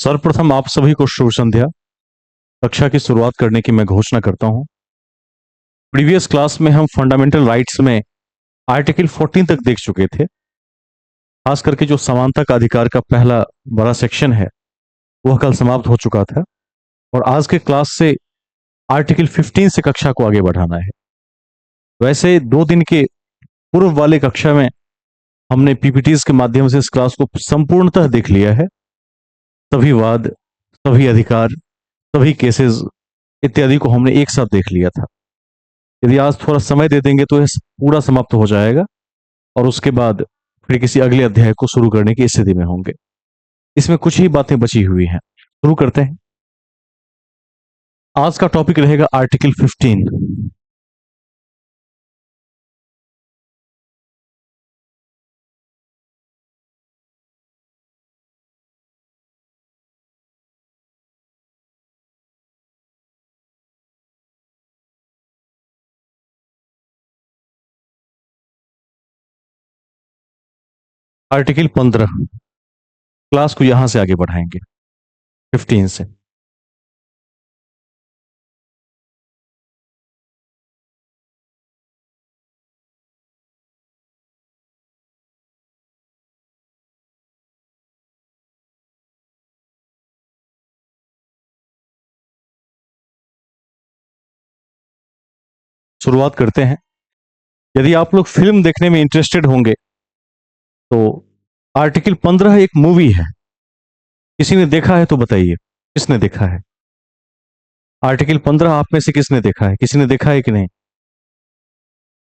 सर्वप्रथम आप सभी को शुभ संध्या। कक्षा की शुरुआत करने की मैं घोषणा करता हूं। प्रीवियस क्लास में हम फंडामेंटल राइट्स में आर्टिकल 14 तक देख चुके थे। खास करके जो समानता का अधिकार का पहला बड़ा सेक्शन है वह कल समाप्त हो चुका था और आज के क्लास से आर्टिकल 15 से कक्षा को आगे बढ़ाना है। वैसे 2 दिन के पूर्व वाले कक्षा में हमने पीपीटीज के माध्यम से इस क्लास को संपूर्णतः देख लिया है। सभी वाद, सभी अधिकार, सभी केसेस इत्यादि को हमने एक साथ देख लिया था। यदि आज थोड़ा समय दे देंगे तो यह पूरा समाप्त हो जाएगा और उसके बाद फिर किसी अगले अध्याय को शुरू करने की स्थिति में होंगे। इसमें कुछ ही बातें बची हुई हैं। शुरू करते हैं। आज का टॉपिक रहेगा आर्टिकल 15। आर्टिकल 15 क्लास को यहां से आगे बढ़ाएंगे 15 से। शुरुआत करते हैं। यदि आप लोग फिल्म देखने में इंटरेस्टेड होंगे तो आर्टिकल 15 एक मूवी है। किसी ने देखा है तो बताइए, किसने देखा है? आर्टिकल 15 आप में से किसने देखा है? किसी ने देखा है कि नहीं?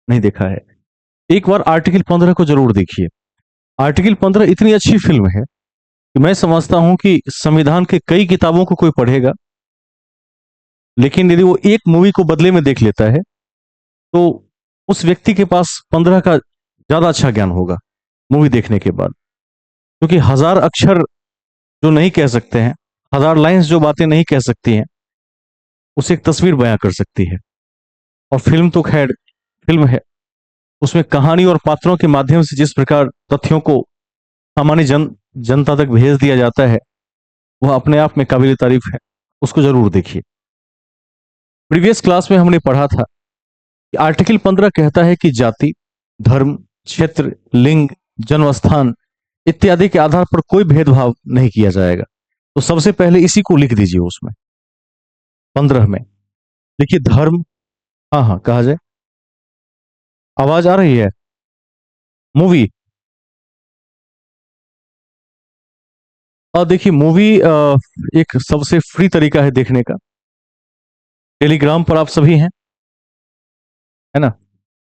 नहीं देखा है। एक बार आर्टिकल 15 को जरूर देखिए। आर्टिकल 15 इतनी अच्छी फिल्म है कि मैं समझता हूं कि संविधान के कई किताबों को कोई पढ़ेगा, लेकिन यदि वो एक मूवी को बदले में देख लेता है तो उस व्यक्ति के पास 15 का ज्यादा अच्छा ज्ञान होगा मूवी देखने के बाद। क्योंकि हजार अक्षर जो नहीं कह सकते हैं, हजार लाइंस जो बातें नहीं कह सकती हैं, उसे एक तस्वीर बयां कर सकती है। और फिल्म तो खैर फिल्म है, उसमें कहानी और पात्रों के माध्यम से जिस प्रकार तथ्यों को सामान्य जनता तक भेज दिया जाता है वह अपने आप में काबिल तारीफ है। उसको जरूर देखिए। प्रीवियस क्लास में हमने पढ़ा था कि आर्टिकल 15 कहता है कि जाति, धर्म, क्षेत्र, लिंग, जन्म स्थान इत्यादि के आधार पर कोई भेदभाव नहीं किया जाएगा। तो सबसे पहले इसी को लिख दीजिए उसमें 15 में। देखिए धर्म, हाँ हाँ कहा जाए। आवाज आ रही है? मूवी, और देखिए मूवी एक सबसे फ्री तरीका है देखने का। टेलीग्राम पर आप सभी हैं, है ना?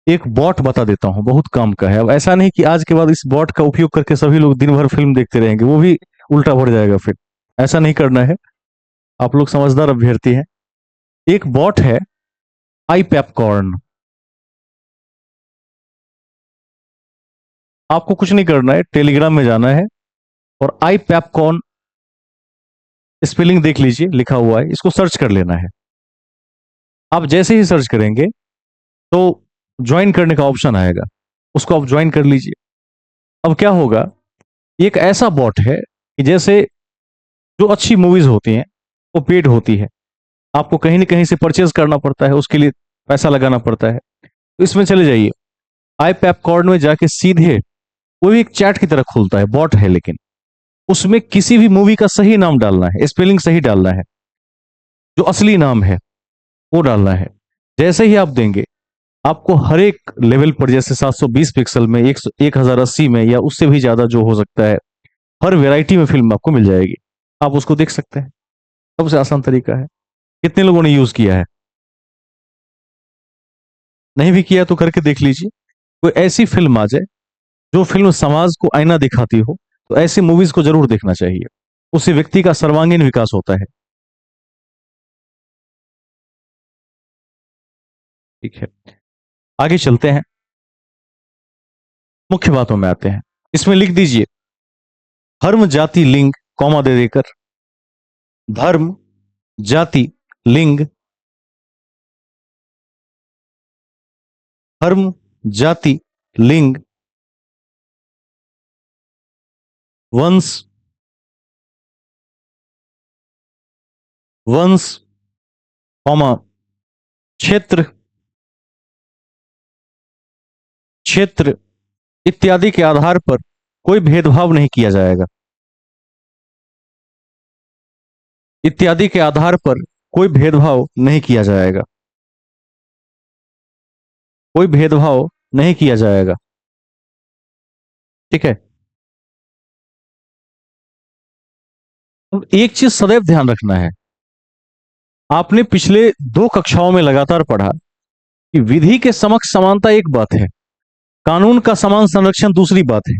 एक बॉट बता देता हूं, बहुत काम का है। अब ऐसा नहीं कि आज के बाद इस बॉट का उपयोग करके सभी लोग दिन भर फिल्म देखते रहेंगे, वो भी उल्टा पड़ जाएगा फिर। ऐसा नहीं करना है। आप लोग समझदार अभ्यर्थी हैं। एक बॉट है, आई पैपकॉर्न। आपको कुछ नहीं करना है, टेलीग्राम में जाना है और आई पैपकॉर्न स्पेलिंग देख लीजिए, लिखा हुआ है, इसको सर्च कर लेना है। आप जैसे ही सर्च करेंगे तो ज्वाइन करने का ऑप्शन आएगा, उसको आप ज्वाइन कर लीजिए। अब क्या होगा, ये एक ऐसा बॉट है कि जैसे जो अच्छी मूवीज होती हैं वो पेड होती है, आपको कहीं ना कहीं से परचेज करना पड़ता है, उसके लिए पैसा लगाना पड़ता है। तो इसमें चले जाइए, आई पैपकॉर्न में जाके सीधे, वो भी एक चैट की तरह खुलता है, बॉट है लेकिन उसमें किसी भी मूवी का सही नाम डालना है, स्पेलिंग सही डालना है, जो असली नाम है वो डालना है। जैसे ही आप देंगे आपको हर एक लेवल पर, जैसे 720 पिक्सल में, 1080 में या उससे भी ज्यादा जो हो सकता है, हर वैरायटी में फिल्म आपको मिल जाएगी। आप उसको देख सकते हैं। सबसे आसान तरीका है। कितने लोगों ने यूज किया है? नहीं भी किया तो करके देख लीजिए। कोई ऐसी फिल्म आ जाए जो फिल्म समाज को आईना दिखाती हो तो ऐसी मूवीज को जरूर देखना चाहिए। उससे व्यक्ति का सर्वांगीण विकास होता है। ठीक है, आगे चलते हैं, मुख्य बातों में आते हैं। इसमें लिख दीजिए धर्म, जाति, लिंग, कॉमा दे देकर, धर्म, जाति, लिंग, धर्म, जाति, लिंग, वंश, वंश, कौमा, क्षेत्र, क्षेत्र इत्यादि के आधार पर कोई भेदभाव नहीं किया जाएगा। इत्यादि के आधार पर कोई भेदभाव नहीं किया जाएगा। कोई भेदभाव नहीं किया जाएगा। ठीक है। अब एक चीज सदैव ध्यान रखना है, आपने पिछले 2 कक्षाओं में लगातार पढ़ा कि विधि के समक्ष समानता एक बात है, कानून का समान संरक्षण दूसरी बात है।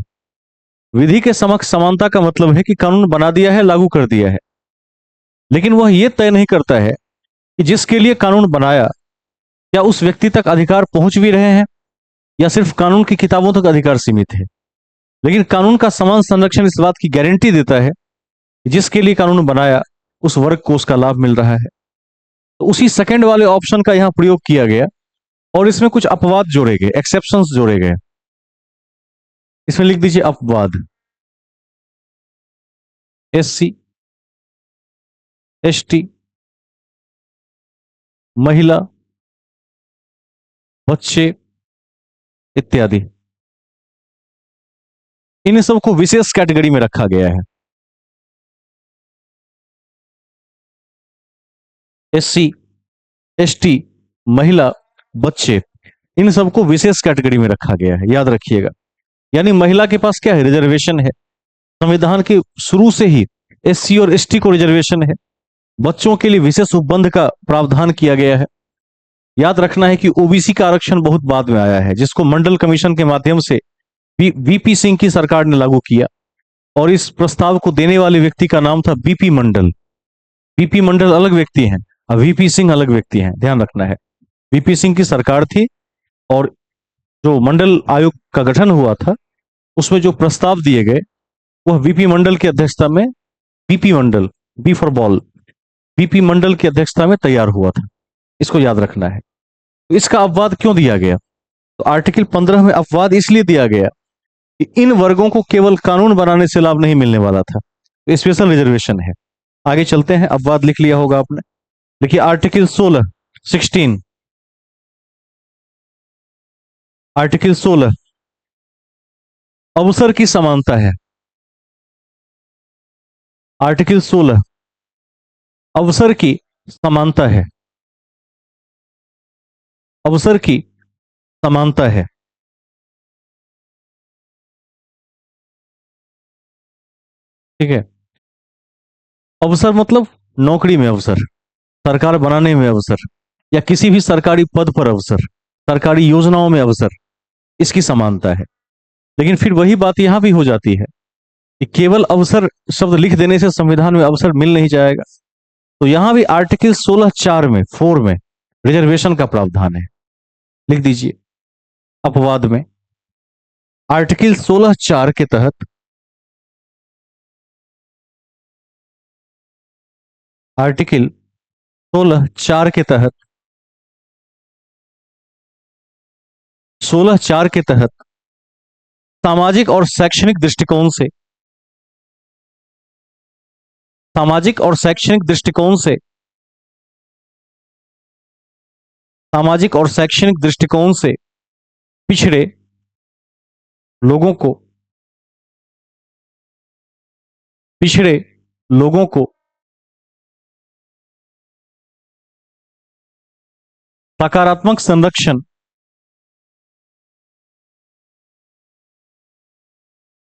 विधि के समक्ष समानता का मतलब है कि कानून बना दिया है, लागू कर दिया है, लेकिन वह यह तय नहीं करता है कि जिसके लिए कानून बनाया क्या उस व्यक्ति तक अधिकार पहुंच भी रहे हैं या सिर्फ कानून की किताबों तक अधिकार सीमित है। लेकिन कानून का समान संरक्षण इस बात की गारंटी देता है कि जिसके लिए कानून बनाया उस वर्ग को उसका लाभ मिल रहा है। तो उसी सेकंड वाले ऑप्शन का यहां प्रयोग किया गया और इसमें कुछ अपवाद जोड़े गए, एक्सेप्शंस जोड़े गए। इसमें लिख दीजिए अपवाद। SC, ST, महिला, बच्चे इत्यादि, इन सबको विशेष कैटेगरी में रखा गया है। SC, ST, महिला, बच्चे, इन सबको विशेष कैटेगरी में रखा गया है, याद रखिएगा। यानी महिला के पास क्या है, रिजर्वेशन है, संविधान के शुरू से ही SC और ST को रिजर्वेशन है। बच्चों के लिए विशेष उपबंध का प्रावधान किया गया है। याद रखना है कि OBC का आरक्षण बहुत बाद में आया है, जिसको मंडल कमीशन के माध्यम से VP सिंह की सरकार ने लागू किया, और इस प्रस्ताव को देने वाले व्यक्ति का नाम था BP मंडल। BP मंडल अलग व्यक्ति हैं और VP सिंह अलग व्यक्ति हैं, ध्यान रखना है। VP सिंह की सरकार थी और जो मंडल आयोग का गठन हुआ था उसमें जो प्रस्ताव दिए गए वह VP मंडल की अध्यक्षता में, BP Mandal, B for ball, BP मंडल की अध्यक्षता में तैयार हुआ था। इसको याद रखना है। तो इसका अपवाद क्यों दिया गया? तो आर्टिकल 15 में अपवाद इसलिए दिया गया कि इन वर्गों को केवल कानून बनाने से लाभ नहीं मिलने वाला था, तो स्पेशल रिजर्वेशन है। आगे चलते हैं, अपवाद लिख लिया होगा आपने। देखिए आर्टिकल 16, 16, आर्टिकल 16 अवसर की समानता है। आर्टिकल 16 अवसर की समानता है। अवसर की समानता है। ठीक है। अवसर मतलब नौकरी में अवसर, सरकार बनाने में अवसर, या किसी भी सरकारी पद पर अवसर, सरकारी योजनाओं में अवसर, इसकी समानता है। लेकिन फिर वही बात यहां भी हो जाती है कि केवल अवसर शब्द लिख देने से संविधान में अवसर मिल नहीं जाएगा। तो यहां भी आर्टिकल 16(4) में, 4 में रिजर्वेशन का प्रावधान है। लिख दीजिए अपवाद में आर्टिकल 16(4) के तहत, आर्टिकल 16(4) के तहत, 16(4) के तहत सामाजिक और शैक्षणिक दृष्टिकोण से, सामाजिक और शैक्षणिक दृष्टिकोण से, सामाजिक और शैक्षणिक दृष्टिकोण से पिछड़े लोगों को, पिछड़े लोगों को सकारात्मक संरक्षण,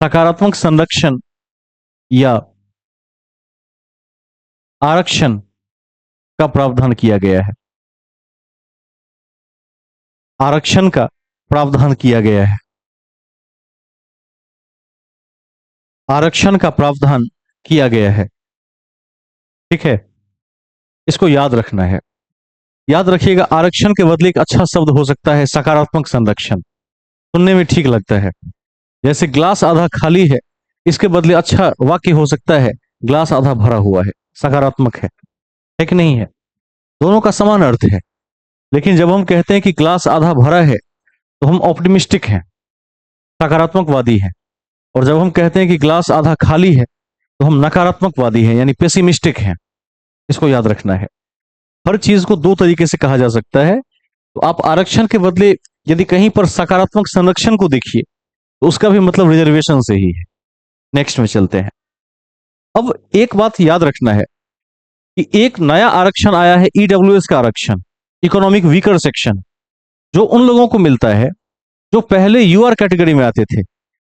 सकारात्मक संरक्षण या आरक्षण का प्रावधान किया गया है। आरक्षण का प्रावधान किया गया है। आरक्षण का प्रावधान किया गया है। ठीक है, इसको याद रखना है। याद रखिएगा, आरक्षण के बदले एक अच्छा शब्द हो सकता है सकारात्मक संरक्षण, सुनने में ठीक लगता है। जैसे ग्लास आधा खाली है, इसके बदले अच्छा वाक्य हो सकता है ग्लास आधा भरा हुआ है, सकारात्मक है कि नहीं है? दोनों का समान अर्थ है। लेकिन जब हम कहते हैं कि ग्लास आधा भरा है तो हम ऑप्टिमिस्टिक हैं, सकारात्मकवादी हैं। और जब हम कहते हैं कि ग्लास आधा खाली है तो हम नकारात्मकवादी हैं, यानी पेसिमिस्टिक हैं। इसको याद रखना है। हर चीज को दो तरीके से कहा जा सकता है। तो आप आरक्षण के बदले यदि कहीं पर सकारात्मक संरक्षण को देखिए तो उसका भी मतलब रिजर्वेशन से ही है। नेक्स्ट में चलते हैं। अब एक बात याद रखना है कि एक नया आरक्षण आया है, ईडब्ल्यूएस का आरक्षण, इकोनॉमिक वीकर सेक्शन, जो उन लोगों को मिलता है जो पहले यूआर कैटेगरी में आते थे,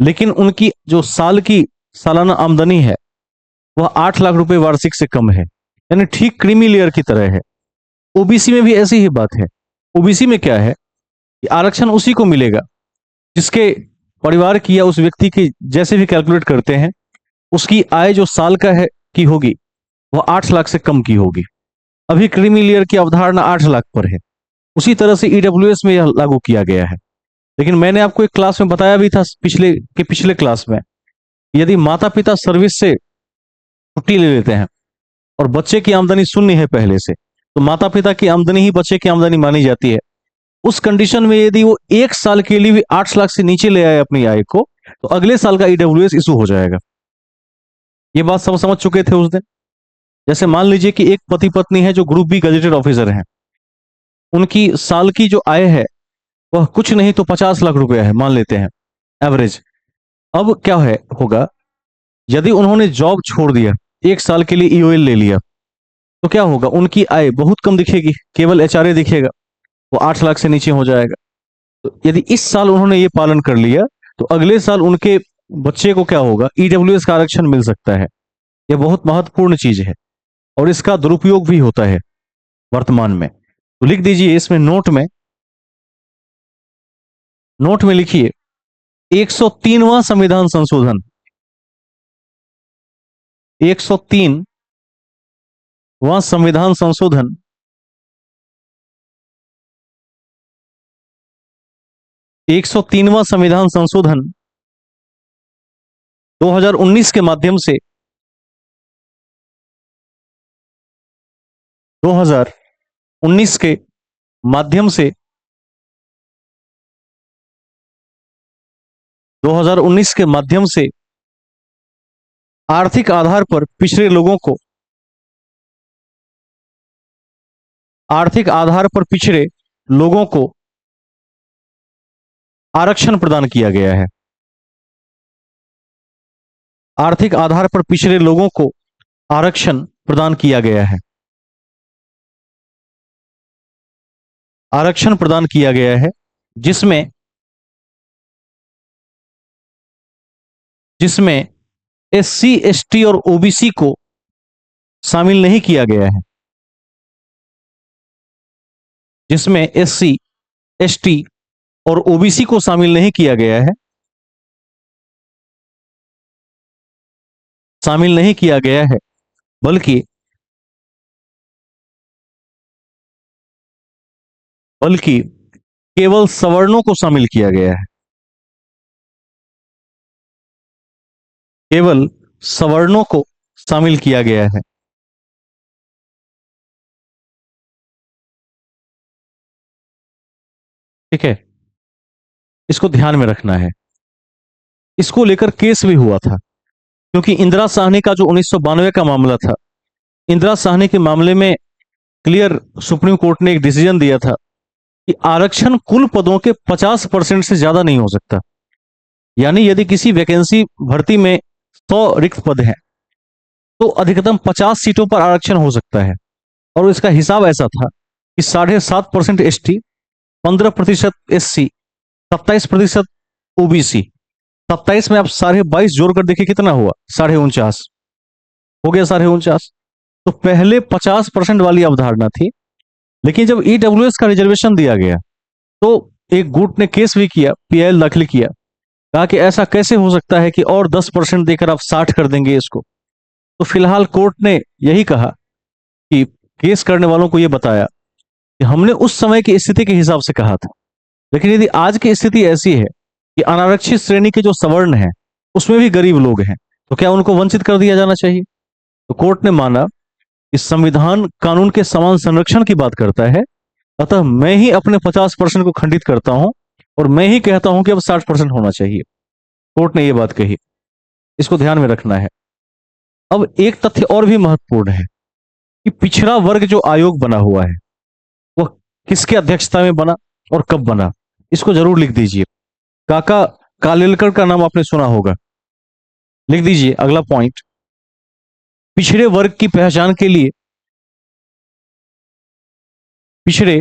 लेकिन उनकी जो साल की सालाना आमदनी है वह 8 लाख रुपए वार्षिक से कम है, यानी ठीक क्रीमी लेयर की तरह है। ओबीसी में भी ऐसी ही बात है। ओबीसी में क्या है कि आरक्षण उसी को मिलेगा जिसके परिवार की या उस व्यक्ति की, जैसे भी कैलकुलेट करते हैं, उसकी आय जो साल का है की होगी वह 8 लाख से कम की होगी। अभी क्रीमी लेयर की अवधारणा 8 लाख पर है। उसी तरह से ईडब्ल्यूएस में यह लागू किया गया है। लेकिन मैंने आपको एक क्लास में बताया भी था, पिछले क्लास में, यदि माता पिता सर्विस से छुट्टी ले लेते हैं और बच्चे की आमदनी शून्य है पहले से, तो माता पिता की आमदनी ही बच्चे की आमदनी मानी जाती है। उस कंडीशन में यदि वो 1 साल के लिए भी 8 लाख से नीचे ले आए अपनी आय को, तो अगले साल का ईडब्ल्यूएस इशू हो जाएगा। ये बात सब समझ चुके थे उस दिन। जैसे मान लीजिए कि एक पति पत्नी है जो ग्रुप बी गजेटेड ऑफिसर हैं, उनकी साल की जो आय है वह कुछ नहीं तो 50 लाख रुपया है, मान लेते हैं एवरेज। अब क्या है होगा, यदि उन्होंने जॉब छोड़ दिया, 1 साल के लिए ईओएल ले लिया, तो क्या होगा, उनकी आय बहुत कम दिखेगी, केवल एचआरए दिखेगा, वो 8 लाख से नीचे हो जाएगा। तो यदि इस साल उन्होंने ये पालन कर लिया तो अगले साल उनके बच्चे को क्या होगा, ईडब्ल्यूएस का आरक्षण मिल सकता है। यह बहुत महत्वपूर्ण चीज है और इसका दुरुपयोग भी होता है वर्तमान में। तो लिख दीजिए इसमें नोट में लिखिए 103वां संविधान संशोधन, 103वां संविधान संशोधन 103वां संविधान संशोधन 2019 के माध्यम से 2019 के माध्यम से 2019 के माध्यम से आर्थिक आधार पर पिछड़े लोगों को, आर्थिक आधार पर पिछड़े लोगों को आरक्षण प्रदान किया गया है। आर्थिक आधार पर पिछड़े लोगों को आरक्षण प्रदान किया गया है। आरक्षण प्रदान किया गया है जिसमें जिसमें एससी एसटी और ओबीसी को शामिल नहीं किया गया है। जिसमें एससी एसटी और ओबीसी को शामिल नहीं किया गया है, शामिल नहीं किया गया है, बल्कि बल्कि केवल सवर्णों को शामिल किया गया है। केवल सवर्णों को शामिल किया गया है। ठीक है, इसको ध्यान में रखना है। इसको लेकर केस भी हुआ था, क्योंकि इंदिरा साहनी का जो 1992 का मामला था, इंदिरा साहनी के मामले में क्लियर सुप्रीम कोर्ट ने एक डिसीजन दिया था कि आरक्षण कुल पदों के 50% से ज्यादा नहीं हो सकता। यानी यदि किसी वैकेंसी भर्ती में 100 रिक्त पद हैं तो अधिकतम 50 सीटों पर आरक्षण हो सकता है। और इसका हिसाब ऐसा था कि 7.5% एसटी, 15% एससी, 27% ओबीसी। 27 में आप 22.5 जोड़कर देखिए कितना हुआ, 49.5 हो गया, 49.5। तो पहले 50% वाली अवधारणा थी, लेकिन जब ईडब्ल्यूएस का रिजर्वेशन दिया गया तो एक गुट ने केस भी किया, पीआईएल दाखिल किया, कहा कि ऐसा कैसे हो सकता है कि और 10% देकर आप 60 कर देंगे इसको। तो फिलहाल कोर्ट ने यही कहा कि केस करने वालों को यह बताया कि हमने उस समय की स्थिति के हिसाब से कहा था, लेकिन यदि आज की स्थिति ऐसी है कि अनारक्षित श्रेणी के जो सवर्ण हैं उसमें भी गरीब लोग हैं, तो क्या उनको वंचित कर दिया जाना चाहिए? तो कोर्ट ने माना कि संविधान कानून के समान संरक्षण की बात करता है, अतः मैं ही अपने 50% को खंडित करता हूं और मैं ही कहता हूं कि अब 60% होना चाहिए। कोर्ट ने यह बात कही, इसको ध्यान में रखना है। अब एक तथ्य और भी महत्वपूर्ण है कि पिछड़ा वर्ग जो आयोग बना हुआ है वह किसके अध्यक्षता में बना और कब बना, इसको जरूर लिख दीजिए। काका कालेलकर का नाम आपने सुना होगा, लिख दीजिए अगला पॉइंट। पिछड़े वर्ग की पहचान के लिए, पिछड़े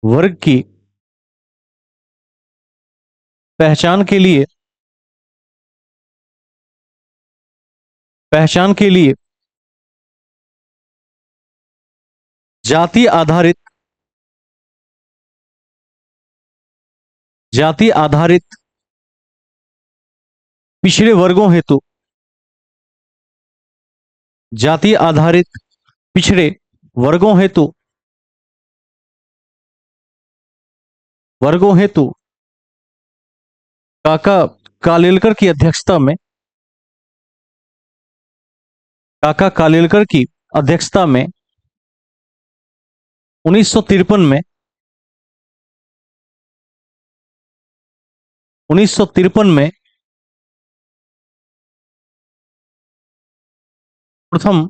वर्ग की पहचान के लिए, पहचान के लिए जाति आधारित, जाति आधारित पिछड़े वर्गों हेतु, जाति आधारित पिछड़े वर्गों हेतु, वर्गों हेतु काका कालेलकर की अध्यक्षता में, काका कालेलकर की अध्यक्षता में 1953 में, 1953 में प्रथम,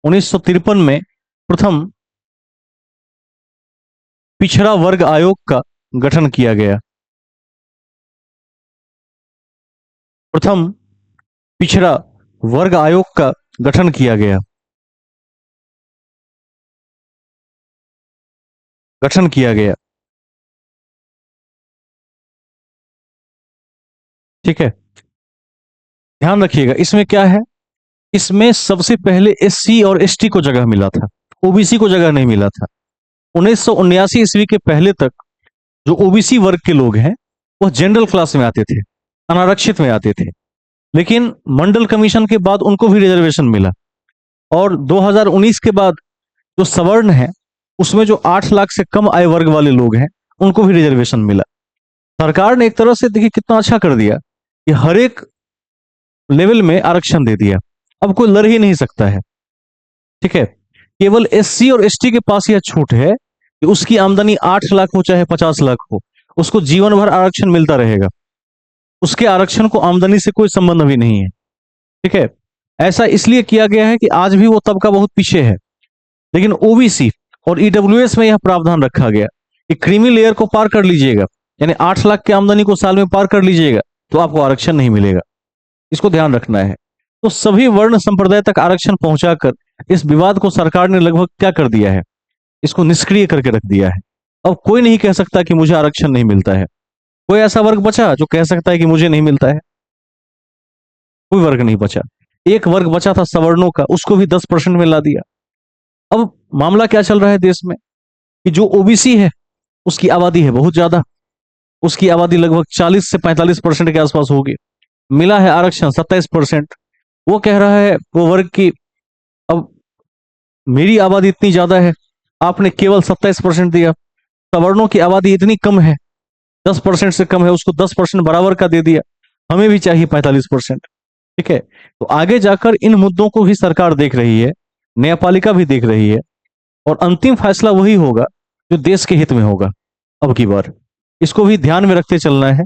1953 में प्रथम पिछड़ा वर्ग आयोग का गठन किया गया। प्रथम पिछड़ा वर्ग आयोग का गठन किया गया, गठन किया गया। ठीक है, ध्यान रखिएगा इसमें क्या है, इसमें सबसे पहले एससी और एसटी को जगह मिला था, ओबीसी को जगह नहीं मिला था। 1979 ईस्वी के पहले तक जो ओबीसी वर्ग के लोग हैं वह जनरल क्लास में आते थे, अनारक्षित में आते थे। लेकिन मंडल कमीशन के बाद उनको भी रिजर्वेशन मिला, और 2019 के बाद जो सवर्ण है उसमें जो 8 लाख से कम आय वर्ग वाले लोग हैं उनको भी रिजर्वेशन मिला। सरकार ने एक तरह से देखिए कितना अच्छा कर दिया कि हर एक लेवल में आरक्षण दे दिया, अब कोई लड़ ही नहीं सकता है। ठीक है, केवल एससी और एसटी के पास यह छूट है कि उसकी आमदनी 8 लाख हो चाहे 50 लाख हो, उसको जीवन भर आरक्षण मिलता रहेगा, उसके आरक्षण को आमदनी से कोई संबंध भी नहीं है। ठीक है, ऐसा इसलिए किया गया है कि आज भी वो तबका बहुत पीछे है। लेकिन ओबीसी और ईडब्ल्यूएस में यह प्रावधान रखा गया कि क्रीमी लेयर को पार कर लीजिएगा, यानी 8 लाख की आमदनी को साल में पार कर लीजिएगा तो आपको आरक्षण नहीं मिलेगा, इसको ध्यान रखना है। तो सभी वर्ण संप्रदाय तक आरक्षण पहुंचाकर इस विवाद को सरकार ने लगभग क्या कर दिया है, इसको निष्क्रिय करके रख दिया है। अब कोई नहीं कह सकता कि मुझे आरक्षण नहीं मिलता है। कोई ऐसा वर्ग बचा जो कह सकता है कि मुझे नहीं मिलता है? कोई वर्ग नहीं बचा। एक वर्ग बचा था सवर्णों का, उसको भी 10% में ला दिया। अब मामला क्या चल रहा है देश में कि जो ओबीसी है उसकी आबादी है बहुत ज्यादा, उसकी आबादी लगभग 40 से 45% के आसपास होगी, मिला है आरक्षण 27%। वो कह रहा है वो वर्ग की, अब मेरी आबादी इतनी ज्यादा है, आपने केवल 27% दिया, सवर्णों की आबादी इतनी कम है, 10% से कम है, उसको 10% बराबर का दे दिया, हमें भी चाहिए 45%। ठीक है, तो आगे जाकर इन मुद्दों को भी सरकार देख रही है, न्यायपालिका भी देख रही है, और अंतिम फैसला वही होगा जो देश के हित में होगा। अब की बार इसको भी ध्यान में रखते चलना है,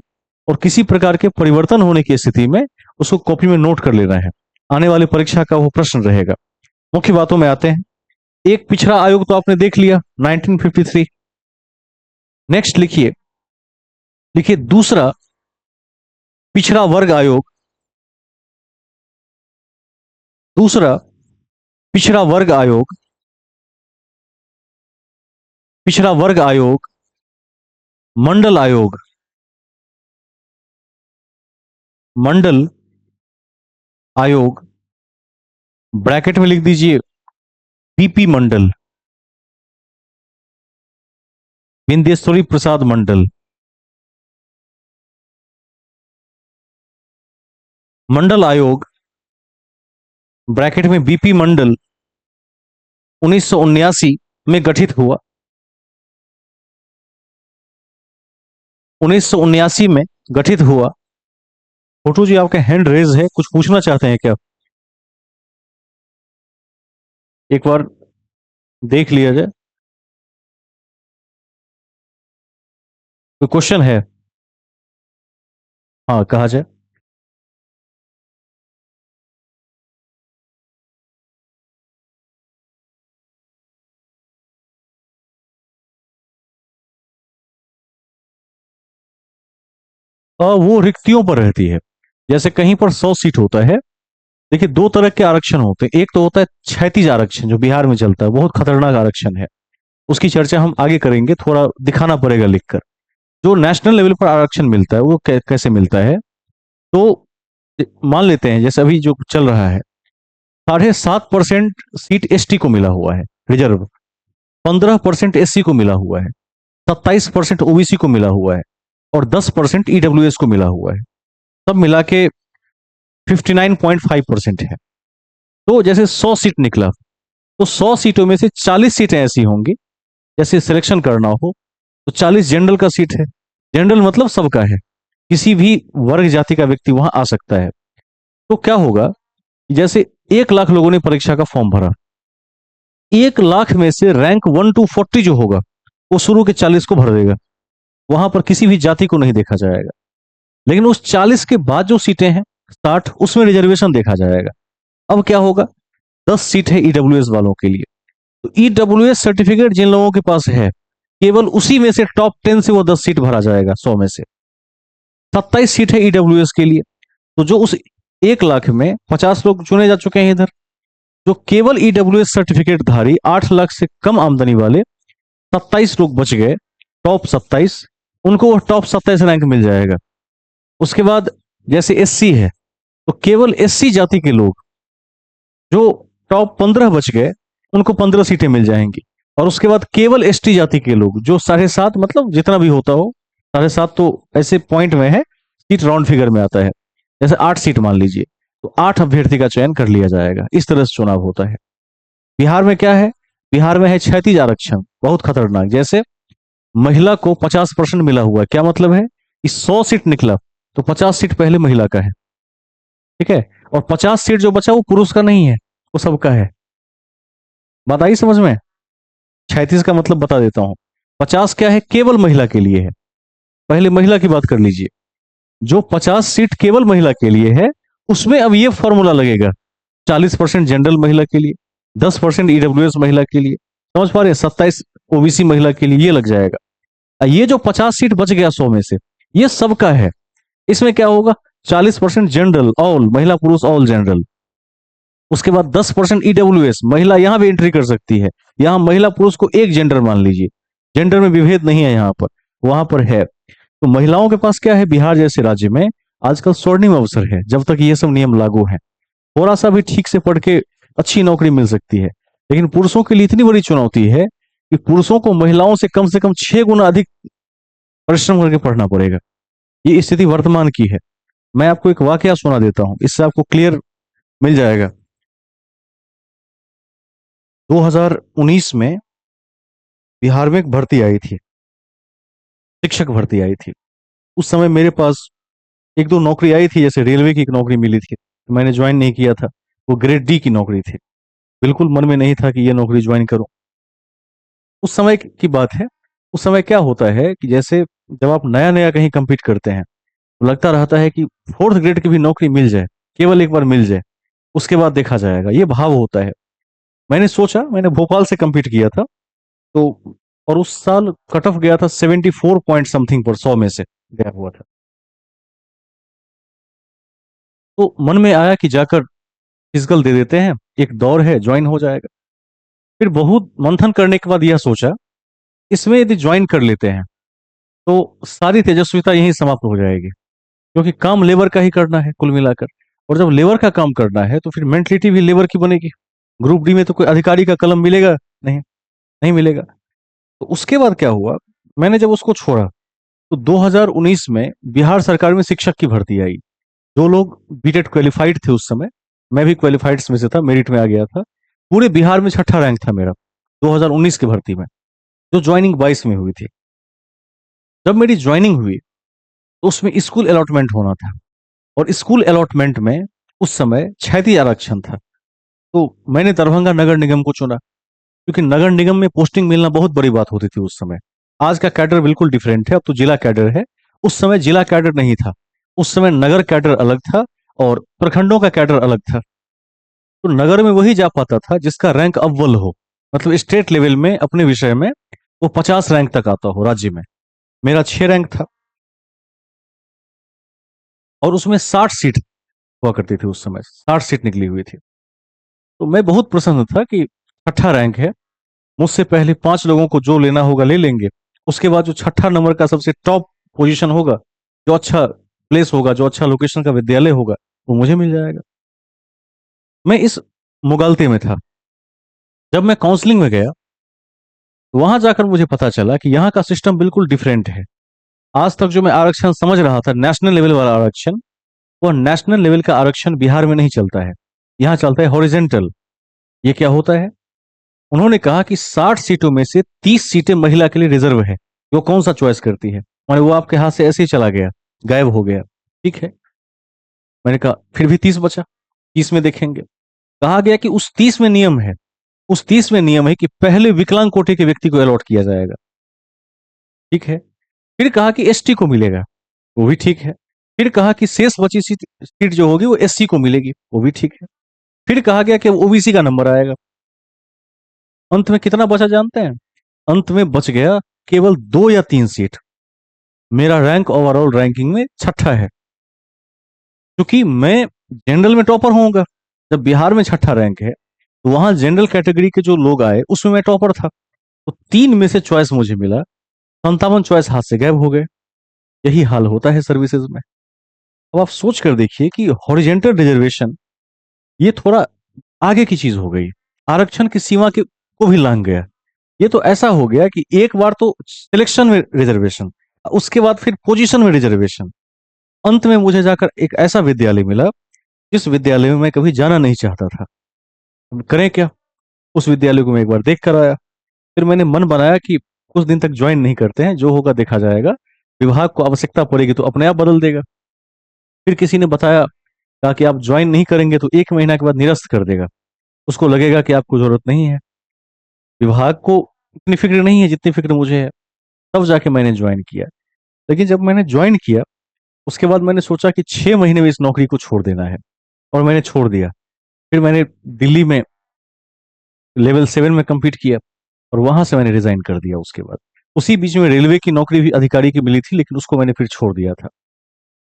और किसी प्रकार के परिवर्तन होने की स्थिति में उसको कॉपी में नोट कर लेना है, आने वाली परीक्षा का वो प्रश्न रहेगा। मुख्य बातों में आते हैं। एक पिछड़ा आयोग तो आपने देख लिया 1953। नेक्स्ट लिखिए, लिखिए दूसरा पिछड़ा वर्ग आयोग, दूसरा पिछड़ा वर्ग आयोग, पिछड़ा वर्ग आयोग, मंडल आयोग, मंडल आयोग, ब्रैकेट में लिख दीजिए बीपी मंडल, विंध्येश्वरी प्रसाद मंडल। मंडल आयोग ब्रैकेट में बीपी मंडल 1979 में गठित हुआ, 1979 में गठित हुआ। फोटो जी आपका हैंड रेज है, कुछ पूछना चाहते हैं क्या? एक बार देख लिया जाए, कोई क्वेश्चन है? हाँ, कहा जाए। वो रिक्तियों पर रहती है। जैसे कहीं पर 100 सीट होता है। देखिए, दो तरह के आरक्षण होते हैं। एक तो होता है क्षैतिज आरक्षण, जो बिहार में चलता है, बहुत खतरनाक आरक्षण है। उसकी चर्चा हम आगे करेंगे, थोड़ा दिखाना पड़ेगा लिखकर। जो नेशनल लेवल पर आरक्षण मिलता है वो कैसे मिलता है, तो मान लेते हैं जैसे अभी जो चल रहा है, 7.5% सीट एसटी को मिला हुआ है रिजर्व, 15% एससी को मिला हुआ है, 27% ओबीसी को मिला हुआ है, और 10% ईडब्ल्यूएस को मिला हुआ है। सब मिला के 59.5% है। तो जैसे 100 सीट निकला, तो 100 सीटों में से 40 सीटें ऐसी होंगी, जैसे सिलेक्शन करना हो तो 40 जनरल का सीट है। जनरल मतलब सबका है, किसी भी वर्ग जाति का व्यक्ति वहां आ सकता है। तो क्या होगा, जैसे 1 लाख लोगों ने परीक्षा का फॉर्म भरा, 1 लाख में से रैंक 1 to 40 जो होगा, वो शुरू के 40 को भर देगा। वहां पर किसी भी जाति को नहीं देखा जाएगा। लेकिन उस 40 के बाद जो सीटें हैं, 60, उसमें रिजर्वेशन देखा जाएगा। अब क्या होगा, 10 सीट है ईडब्ल्यूएस वालों के लिए। तो ईडब्ल्यूएस सर्टिफिकेट जिन लोगों के पास है, केवल उसी में से टॉप 10 से वो 10 सीट भरा जाएगा 100 में से। 27 सीट है ईडब्ल्यूएस के लिए। तो जो उस 1 लाख में 50 लोग चुने जा चुके हैं इधर, जो केवल ईडब्ल्यूएस सर्टिफिकेट धारी 8 लाख से कम आमदनी वाले 27 लोग बच गए, टॉप 27, उनको वो टॉप 27 रैंक मिल जाएगा। उसके बाद जैसे एससी है, तो केवल एससी जाति के लोग जो टॉप 15 बच गए, उनको 15 सीटें मिल जाएंगी। और उसके बाद केवल एसटी जाति के लोग जो 7.5, मतलब जितना भी होता हो, 7.5 तो ऐसे पॉइंट में है, सीट राउंड फिगर में आता है। जैसे 8 सीट मान लीजिए, तो 8 अभ्यर्थी का चयन कर लिया जाएगा। इस तरह से चुनाव होता है। बिहार में क्या है, बिहार में है क्षैतिज आरक्षण, बहुत खतरनाक। जैसे महिला को 50% मिला हुआ है। क्या मतलब है, इस 100 सीट निकला तो 50 सीट पहले महिला का है, ठीक है, और 50 सीट जो बचा वो पुरुष का नहीं है, वो सबका है। बात आई समझ में? 36 का मतलब बता देता हूं। 50 क्या है, केवल महिला के लिए है। पहले महिला की बात कर लीजिए। जो 50 सीट केवल महिला के लिए है, उसमें अब ये फॉर्मूला लगेगा, 40% जनरल महिला के लिए, 10% ईडब्ल्यूएस महिला के लिए, समझ पा रहे हैं, 27 ओबीसी महिला के लिए, ये लग जाएगा। ये जो 50 सीट बच गया 100 में से, ये सबका है। इसमें क्या होगा, 40% जनरल ऑल, महिला पुरुष ऑल जनरल। उसके बाद 10% ईडब्ल्यूएस, महिला यहां भी एंट्री कर सकती है। यहां महिला पुरुष को एक जेंडर मान लीजिए, जेंडर में विभेद नहीं है यहां पर, वहां पर है। तो महिलाओं के पास क्या है, बिहार जैसे राज्य में आजकल स्वर्णिम अवसर है, जब तक ये सब नियम लागू है। थोड़ा सा भी ठीक से पढ़ के अच्छी नौकरी मिल सकती है। लेकिन पुरुषों के लिए इतनी बड़ी चुनौती है कि पुरुषों को महिलाओं से कम 6 गुना अधिक परिश्रम करके पढ़ना पड़ेगा। ये स्थिति वर्तमान की है। मैं आपको एक वाकया सुना देता हूं, इससे आपको क्लियर मिल जाएगा। 2019 में बिहार में एक भर्ती आई थी, शिक्षक भर्ती आई थी। उस समय मेरे पास एक दो नौकरी आई थी, जैसे रेलवे की एक नौकरी मिली थी, मैंने ज्वाइन नहीं किया था। वो ग्रेड डी की नौकरी थी। बिल्कुल मन में नहीं था कि ये नौकरी ज्वाइन करूं। उस समय की बात है। उस समय क्या होता है कि जैसे जब आप नया नया कहीं compete करते हैं, तो लगता रहता है कि 4th ग्रेड की भी नौकरी मिल जाए, केवल एक बार मिल जाए, उसके बाद देखा जाएगा, ये भाव होता है। मैंने सोचा, मैंने भोपाल से compete किया था, तो और उस साल कट ऑफ गया था 74 पॉइंट समथिंग पर, 100 में से गया हुआ था। तो मन में आया कि जाकर फिजिकल दे देते हैं, एक दौर है, ज्वाइन हो जाएगा। फिर बहुत मंथन करने के बाद यह सोचा, इसमें यदि ज्वाइन कर लेते हैं तो सारी तेजस्विता यहीं समाप्त हो जाएगी, क्योंकि काम लेबर का ही करना है कुल मिलाकर। और जब लेबर का काम करना है तो फिर मेंटलिटी भी लेबर की बनेगी। ग्रुप डी में तो कोई अधिकारी का कलम मिलेगा नहीं, नहीं मिलेगा। तो उसके बाद क्या हुआ, मैंने जब उसको छोड़ा, तो 2019 में बिहार सरकार में शिक्षक की भर्ती आई। जो लोग बीटेड क्वालिफाइड थे उस समय, मैं भी क्वालिफाइड में से था, मेरिट में आ गया था। पूरे बिहार में छठा रैंक था मेरा 2019 की भर्ती में, जो ज्वाइनिंग 22 में हुई थी। जब मेरी ज्वाइनिंग हुई तो उसमें स्कूल अलॉटमेंट होना था, और स्कूल अलॉटमेंट में उस समय 36 आरक्षण था। तो मैंने दरभंगा नगर निगम को चुना, क्योंकि नगर निगम में पोस्टिंग मिलना बहुत बड़ी बात होती थी उस समय। आज का कैडर बिल्कुल डिफरेंट है, अब तो जिला कैडर है। उस समय जिला कैडर नहीं था, उस समय नगर कैडर अलग था और प्रखंडों का कैडर अलग था। तो नगर में वही जा पाता था जिसका रैंक अव्वल हो, मतलब स्टेट लेवल में अपने विषय में वो 50 रैंक तक आता हो राज्य में। मेरा 6 रैंक था। और उसमें 60 सीट हुआ करती थी उस समय, 60 सीट निकली हुई थी। तो मैं बहुत प्रसन्न था कि छठा रैंक है, मुझसे पहले 5 लोगों को जो लेना होगा ले लेंगे, उसके बाद जो छठा नंबर का सबसे टॉप पोजीशन होगा, जो अच्छा प्लेस होगा, जो अच्छा लोकेशन का विद्यालय होगा, वो मुझे मिल जाएगा। मैं इस मुगालते में था। जब मैं काउंसलिंग में गया, तो वहां जाकर मुझे पता चला कि यहाँ का सिस्टम बिल्कुल डिफरेंट है। आज तक जो मैं आरक्षण समझ रहा था, नेशनल लेवल वाला आरक्षण, वो नेशनल लेवल का आरक्षण बिहार में नहीं चलता है। यहाँ चलता है हॉरिजेंटल। ये क्या होता है? उन्होंने कहा कि 60 सीटों में से 30 सीटें महिला के लिए रिजर्व है। वो कौन सा चॉइस करती है? माने वो आपके हाथ से ऐसे ही चला गया, गायब हो गया। ठीक है, मैंने कहा फिर भी 30 बचा, 30 में देखेंगे। कहा गया कि उस 30 में नियम है, उस 30 में नियम है कि पहले विकलांग कोटे के व्यक्ति को अलॉट किया जाएगा। ठीक है। फिर कहा कि एसटी को मिलेगा, वो भी ठीक है। फिर कहा कि शेष बची सीट सीट जो होगी वो एससी को मिलेगी, वो भी ठीक है। फिर कहा गया कि ओबीसी का नंबर आएगा। अंत में कितना बचा जानते हैं? अंत में बच गया केवल 2 या 3 सीट। मेरा रैंक ओवरऑल रैंकिंग में छठा है, क्योंकि मैं जनरल में टॉपर होऊंगा। जब बिहार में छठा रैंक है, तो वहां जनरल कैटेगरी के जो लोग आए उसमें मैं टॉपर था। तो 3 में से चॉइस मुझे मिला, 57 चॉइस हाथ से गायब हो गए। यही हाल होता है सर्विसेज में। अब आप सोच कर देखिए कि हॉरिजेंटल रिजर्वेशन ये थोड़ा आगे की चीज हो गई, आरक्षण की सीमा के को भी लांग गया। ये तो ऐसा हो गया कि एक बार तो सिलेक्शन में रिजर्वेशन, उसके बाद फिर पोजीशन में रिजर्वेशन। अंत में मुझे जाकर एक ऐसा विद्यालय मिला जिस विद्यालय में मैं कभी जाना नहीं चाहता था। अब करें क्या? उस विद्यालय को मैं एक बार देख कर आया। फिर मैंने मन बनाया कि कुछ दिन तक ज्वाइन नहीं करते हैं, जो होगा देखा जाएगा। विभाग को आवश्यकता पड़ेगी तो अपने आप बदल देगा। फिर किसी ने बताया, कहा कि आप ज्वाइन नहीं करेंगे तो 1 महीना के बाद निरस्त कर देगा, उसको लगेगा कि आपको जरूरत नहीं है। विभाग को इतनी फिक्र नहीं है जितनी फिक्र मुझे है। तब जाके मैंने ज्वाइन किया। लेकिन जब मैंने ज्वाइन किया, उसके बाद मैंने सोचा कि 6 महीने में इस नौकरी को छोड़ देना है, और मैंने छोड़ दिया। फिर मैंने दिल्ली में लेवल 7 में कंप्लीट किया, और वहां से मैंने रिजाइन कर दिया। उसके बाद उसी बीच में रेलवे की नौकरी भी अधिकारी की मिली थी, लेकिन उसको मैंने फिर छोड़ दिया था।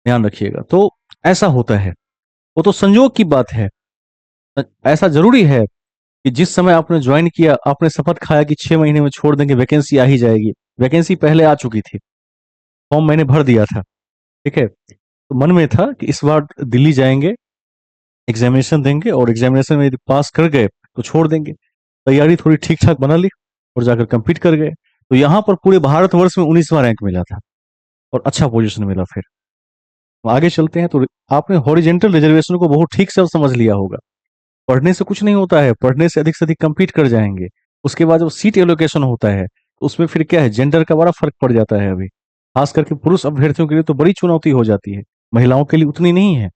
ध्यान रखिएगा। तो ऐसा होता है, वो तो संयोग की बात है। ऐसा जरूरी है कि जिस समय आपने ज्वाइन किया, आपने शपथ खाया कि 6 महीने में छोड़ देंगे, वैकेंसी आ ही जाएगी। वैकेंसी पहले आ चुकी थी, फॉर्म मैंने भर दिया था। ठीक है, तो मन में था कि इस बार दिल्ली जाएंगे, एग्जामिनेशन देंगे, और एग्जामिनेशन में यदि पास कर गए तो छोड़ देंगे। तैयारी थोड़ी ठीक ठाक बना ली, और जाकर कंप्लीट कर गए। तो यहाँ पर पूरे भारतवर्ष में 19वां रैंक मिला था, और अच्छा पोजीशन मिला। फिर आगे चलते हैं। तो आपने हॉरिजेंटल रिजर्वेशन को बहुत ठीक से अब समझ लिया होगा। पढ़ने से कुछ नहीं होता है, पढ़ने से अधिक कंप्लीट कर जाएंगे। उसके बाद जब सीट एलोकेशन होता है, तो उसमें फिर क्या है, जेंडर का बड़ा फर्क पड़ जाता है। अभी खास करके पुरुष अभ्यर्थियों के लिए तो बड़ी चुनौती हो जाती है, महिलाओं के लिए उतनी नहीं है,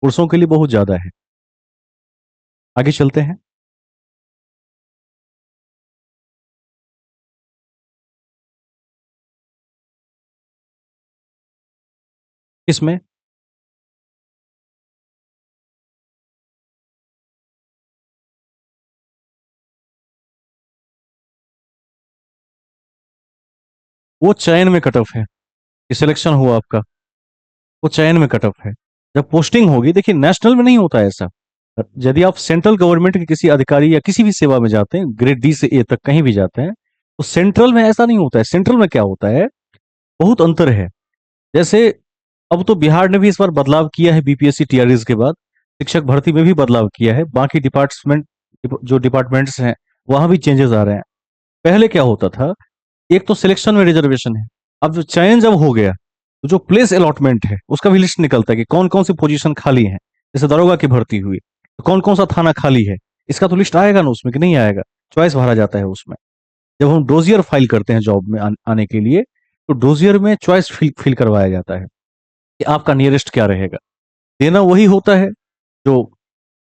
पुरुषों के लिए बहुत ज्यादा है। आगे चलते हैं। इसमें वो चयन में कट ऑफ है कि सिलेक्शन हुआ आपका, वो चयन में कट ऑफ है। जब पोस्टिंग होगी, देखिए नेशनल में नहीं होता ऐसा। यदि आप सेंट्रल गवर्नमेंट के किसी अधिकारी या किसी भी सेवा में जाते हैं, ग्रेड डी से ए तक कहीं भी जाते हैं, तो सेंट्रल में ऐसा नहीं होता है। सेंट्रल में क्या होता है, बहुत अंतर है। जैसे अब तो बिहार ने भी इस बार बदलाव किया है, बीपीएससी टीआरईज के बाद शिक्षक भर्ती में भी बदलाव किया है। बाकी डिपार्टमेंट, जो डिपार्टमेंट्स हैं, वहां भी चेंजेस आ रहे हैं। पहले क्या होता था, एक तो सिलेक्शन में रिजर्वेशन है। अब जो चयन जब हो गया, तो जो प्लेस अलॉटमेंट है उसका भी लिस्ट निकलता है कि कौन कौन सी पोजीशन खाली है। जैसे दरोगा की भर्ती हुई, तो कौन कौन सा थाना खाली है, इसका तो लिस्ट आएगा ना उसमें, कि नहीं आएगा? चॉइस भरा जाता है उसमें। जब हम डोजियर फाइल करते हैं जॉब में आने के लिए, तो डोजियर में चॉइस फिल करवाया जाता है कि आपका नियरेस्ट क्या रहेगा। देना वही होता है जो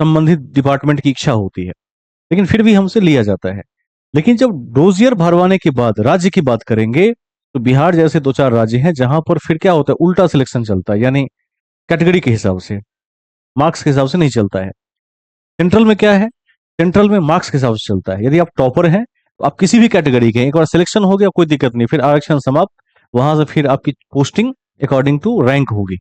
संबंधित डिपार्टमेंट की इच्छा होती है, लेकिन फिर भी हमसे लिया जाता है। लेकिन जब डोजियर भरवाने के बाद राज्य की बात करेंगे, तो बिहार जैसे 2 4 राज्य हैं जहां पर फिर क्या होता है, उल्टा सिलेक्शन चलता है। यानी कैटेगरी के हिसाब से, मार्क्स के हिसाब से नहीं चलता है। सेंट्रल में क्या है, सेंट्रल में मार्क्स के हिसाब से चलता है। यदि आप टॉपर हैं, तो आप किसी भी कैटेगरी के हैं, एक बार सिलेक्शन हो गया कोई दिक्कत नहीं, फिर आरक्षण समाप्त। वहां से फिर आपकी पोस्टिंग अकॉर्डिंग टू रैंक होगी।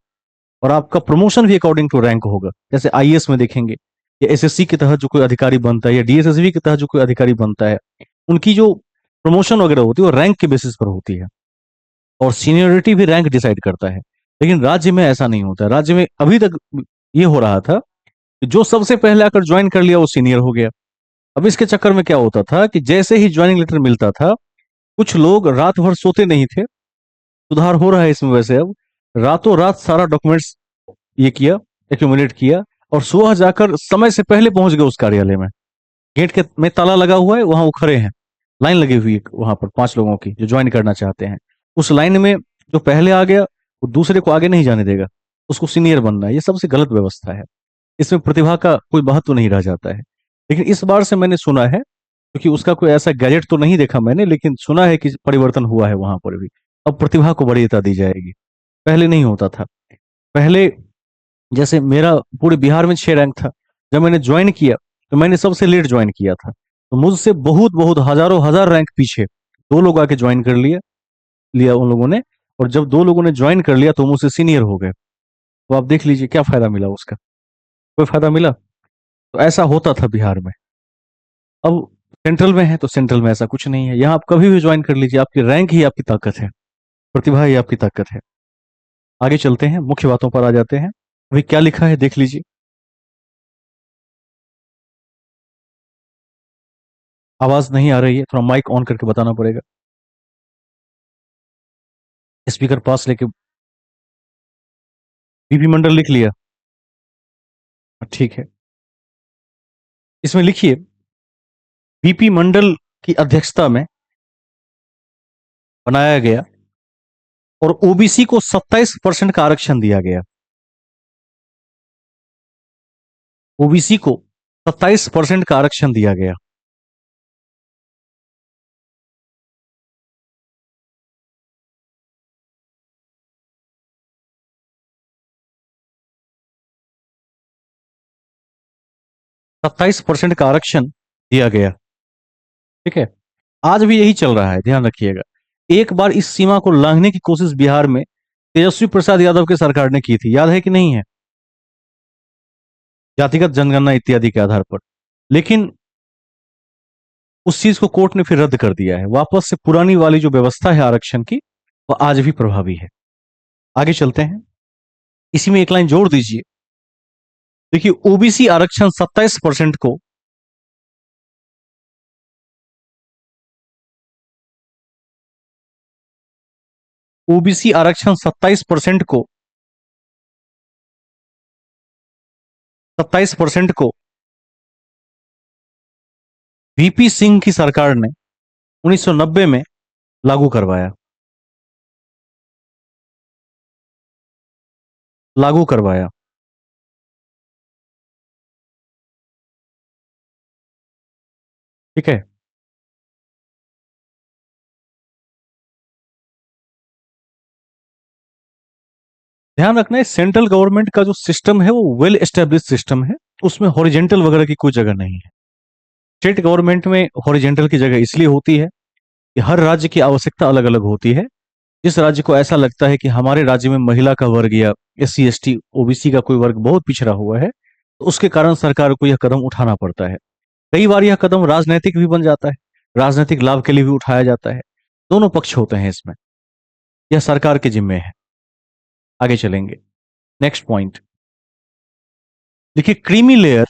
और आपका प्रमोशन भी अकॉर्डिंग टू रैंक होगा। जैसे आईएएस में देखेंगे, या एसएससी के तहत जो कोई अधिकारी बनता है, या डीएसएसबी के तहत जो कोई अधिकारी बनता है, उनकी जो प्रमोशन वगैरह होती है वो रैंक के बेसिस पर होती है, और सीनियरिटी भी रैंक डिसाइड करता है। लेकिन राज्य में ऐसा नहीं होता। राज्य में अभी तक ये हो रहा था कि जो सबसे पहले आकर ज्वाइन कर लिया वो सीनियर हो गया। अब इसके चक्कर में क्या होता था कि जैसे ही ज्वाइनिंग लेटर मिलता था, कुछ लोग रात भर सोते नहीं थे। सुधार हो रहा है इसमें वैसे अब। रातों रात सारा डॉक्यूमेंट्स ये किया, एक्यूमुलेट किया, और सुबह जाकर समय से पहले पहुंच गए उस कार्यालय में। गेट के में ताला लगा हुआ है, वहां वो खड़े हैं, लाइन लगी हुई है वहां पर 5 लोगों की जो ज्वाइन करना चाहते हैं। उस लाइन में जो पहले आ गया वो दूसरे को आगे नहीं जाने देगा, उसको सीनियर बनना है। ये सबसे गलत व्यवस्था है। इसमें प्रतिभा का कोई महत्व नहीं रह जाता है। लेकिन इस बार से मैंने सुना है, क्योंकि उसका कोई ऐसा गैजेट तो नहीं देखा मैंने, लेकिन सुना है कि परिवर्तन हुआ है वहां पर भी। अब प्रतिभा को वरीयता दी जाएगी, पहले नहीं होता था। पहले जैसे मेरा पूरे बिहार में 6 रैंक था। जब मैंने ज्वाइन किया तो मैंने सबसे लेट ज्वाइन किया था, तो मुझसे बहुत बहुत हजारों हजार रैंक पीछे 2 लोग आके ज्वाइन कर लिया लिया उन लोगों ने। और जब 2 लोगों ने ज्वाइन कर लिया तो मुझसे सीनियर हो गए। तो आप देख लीजिए क्या फायदा मिला उसका। कोई फायदा मिला? तो ऐसा होता था बिहार में। अब सेंट्रल में है तो सेंट्रल में ऐसा कुछ नहीं है। यहाँ आप कभी भी ज्वाइन कर लीजिए, आपकी रैंक ही आपकी ताकत है, प्रतिभा ही आपकी ताकत है। आगे चलते हैं, मुख्य बातों पर आ जाते हैं। अभी क्या लिखा है देख लीजिए। आवाज नहीं आ रही है, थोड़ा माइक ऑन करके बताना पड़ेगा। स्पीकर पास लेके। बीपी मंडल लिख लिया? ठीक है। इसमें लिखिए, बीपी मंडल की अध्यक्षता में बनाया गया और ओबीसी को 27% का आरक्षण दिया गया। ओबीसी को 27% का आरक्षण दिया गया। सत्ताईस परसेंट का आरक्षण दिया गया। ठीक है। आज भी यही चल रहा है, ध्यान रखिएगा। एक बार इस सीमा को लांघने की कोशिश बिहार में तेजस्वी प्रसाद यादव की सरकार ने की थी, याद है कि नहीं है? जातिगत जनगणना इत्यादि के आधार पर। लेकिन उस चीज को कोर्ट ने फिर रद्द कर दिया है। वापस से पुरानी वाली जो व्यवस्था है आरक्षण की, वह आज भी प्रभावी है। आगे चलते हैं। इसी में एक लाइन जोड़ दीजिए। देखिए, ओबीसी आरक्षण 27% को ओबीसी आरक्षण 27% को 27% को वीपी सिंह की सरकार ने 1990 में लागू करवाया। लागू करवाया। ठीक है। ध्यान रखना है, सेंट्रल गवर्नमेंट का जो सिस्टम है वो वेल एस्टेब्लिश सिस्टम है। उसमें हॉरिजेंटल वगैरह की कोई जगह नहीं है। स्टेट गवर्नमेंट में हॉरिजेंटल की जगह इसलिए होती है कि हर राज्य की आवश्यकता अलग अलग होती है। जिस राज्य को ऐसा लगता है कि हमारे राज्य में महिला का वर्ग या एससी एसटी ओबीसी का कोई वर्ग बहुत पिछड़ा हुआ है, तो उसके कारण सरकार को यह कदम उठाना पड़ता है। कई बार यह कदम राजनीतिक भी बन जाता है, राजनीतिक लाभ के लिए भी उठाया जाता है। दोनों पक्ष होते हैं इसमें। यह सरकार के जिम्मे है। आगे चलेंगे। नेक्स्ट पॉइंट देखिए, क्रीमी लेयर।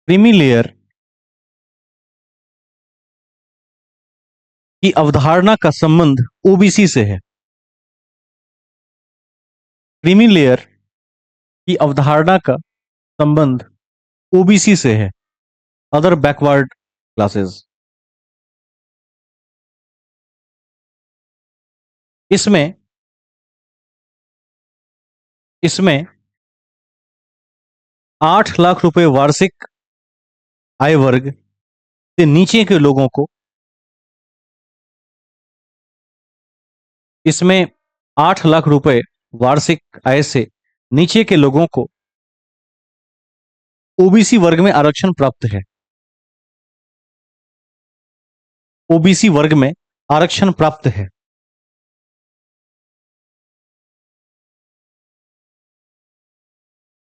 क्रीमी लेयर की अवधारणा का संबंध ओबीसी से है। क्रीमी लेयर की अवधारणा का संबंध ओबीसी से है, अदर बैकवर्ड क्लासेस। इसमें इसमें 8 लाख रुपए वार्षिक आय वर्ग से नीचे के लोगों को, इसमें 8 लाख रुपए वार्षिक आय से नीचे के लोगों को ओबीसी वर्ग में आरक्षण प्राप्त है। ओबीसी वर्ग में आरक्षण प्राप्त है।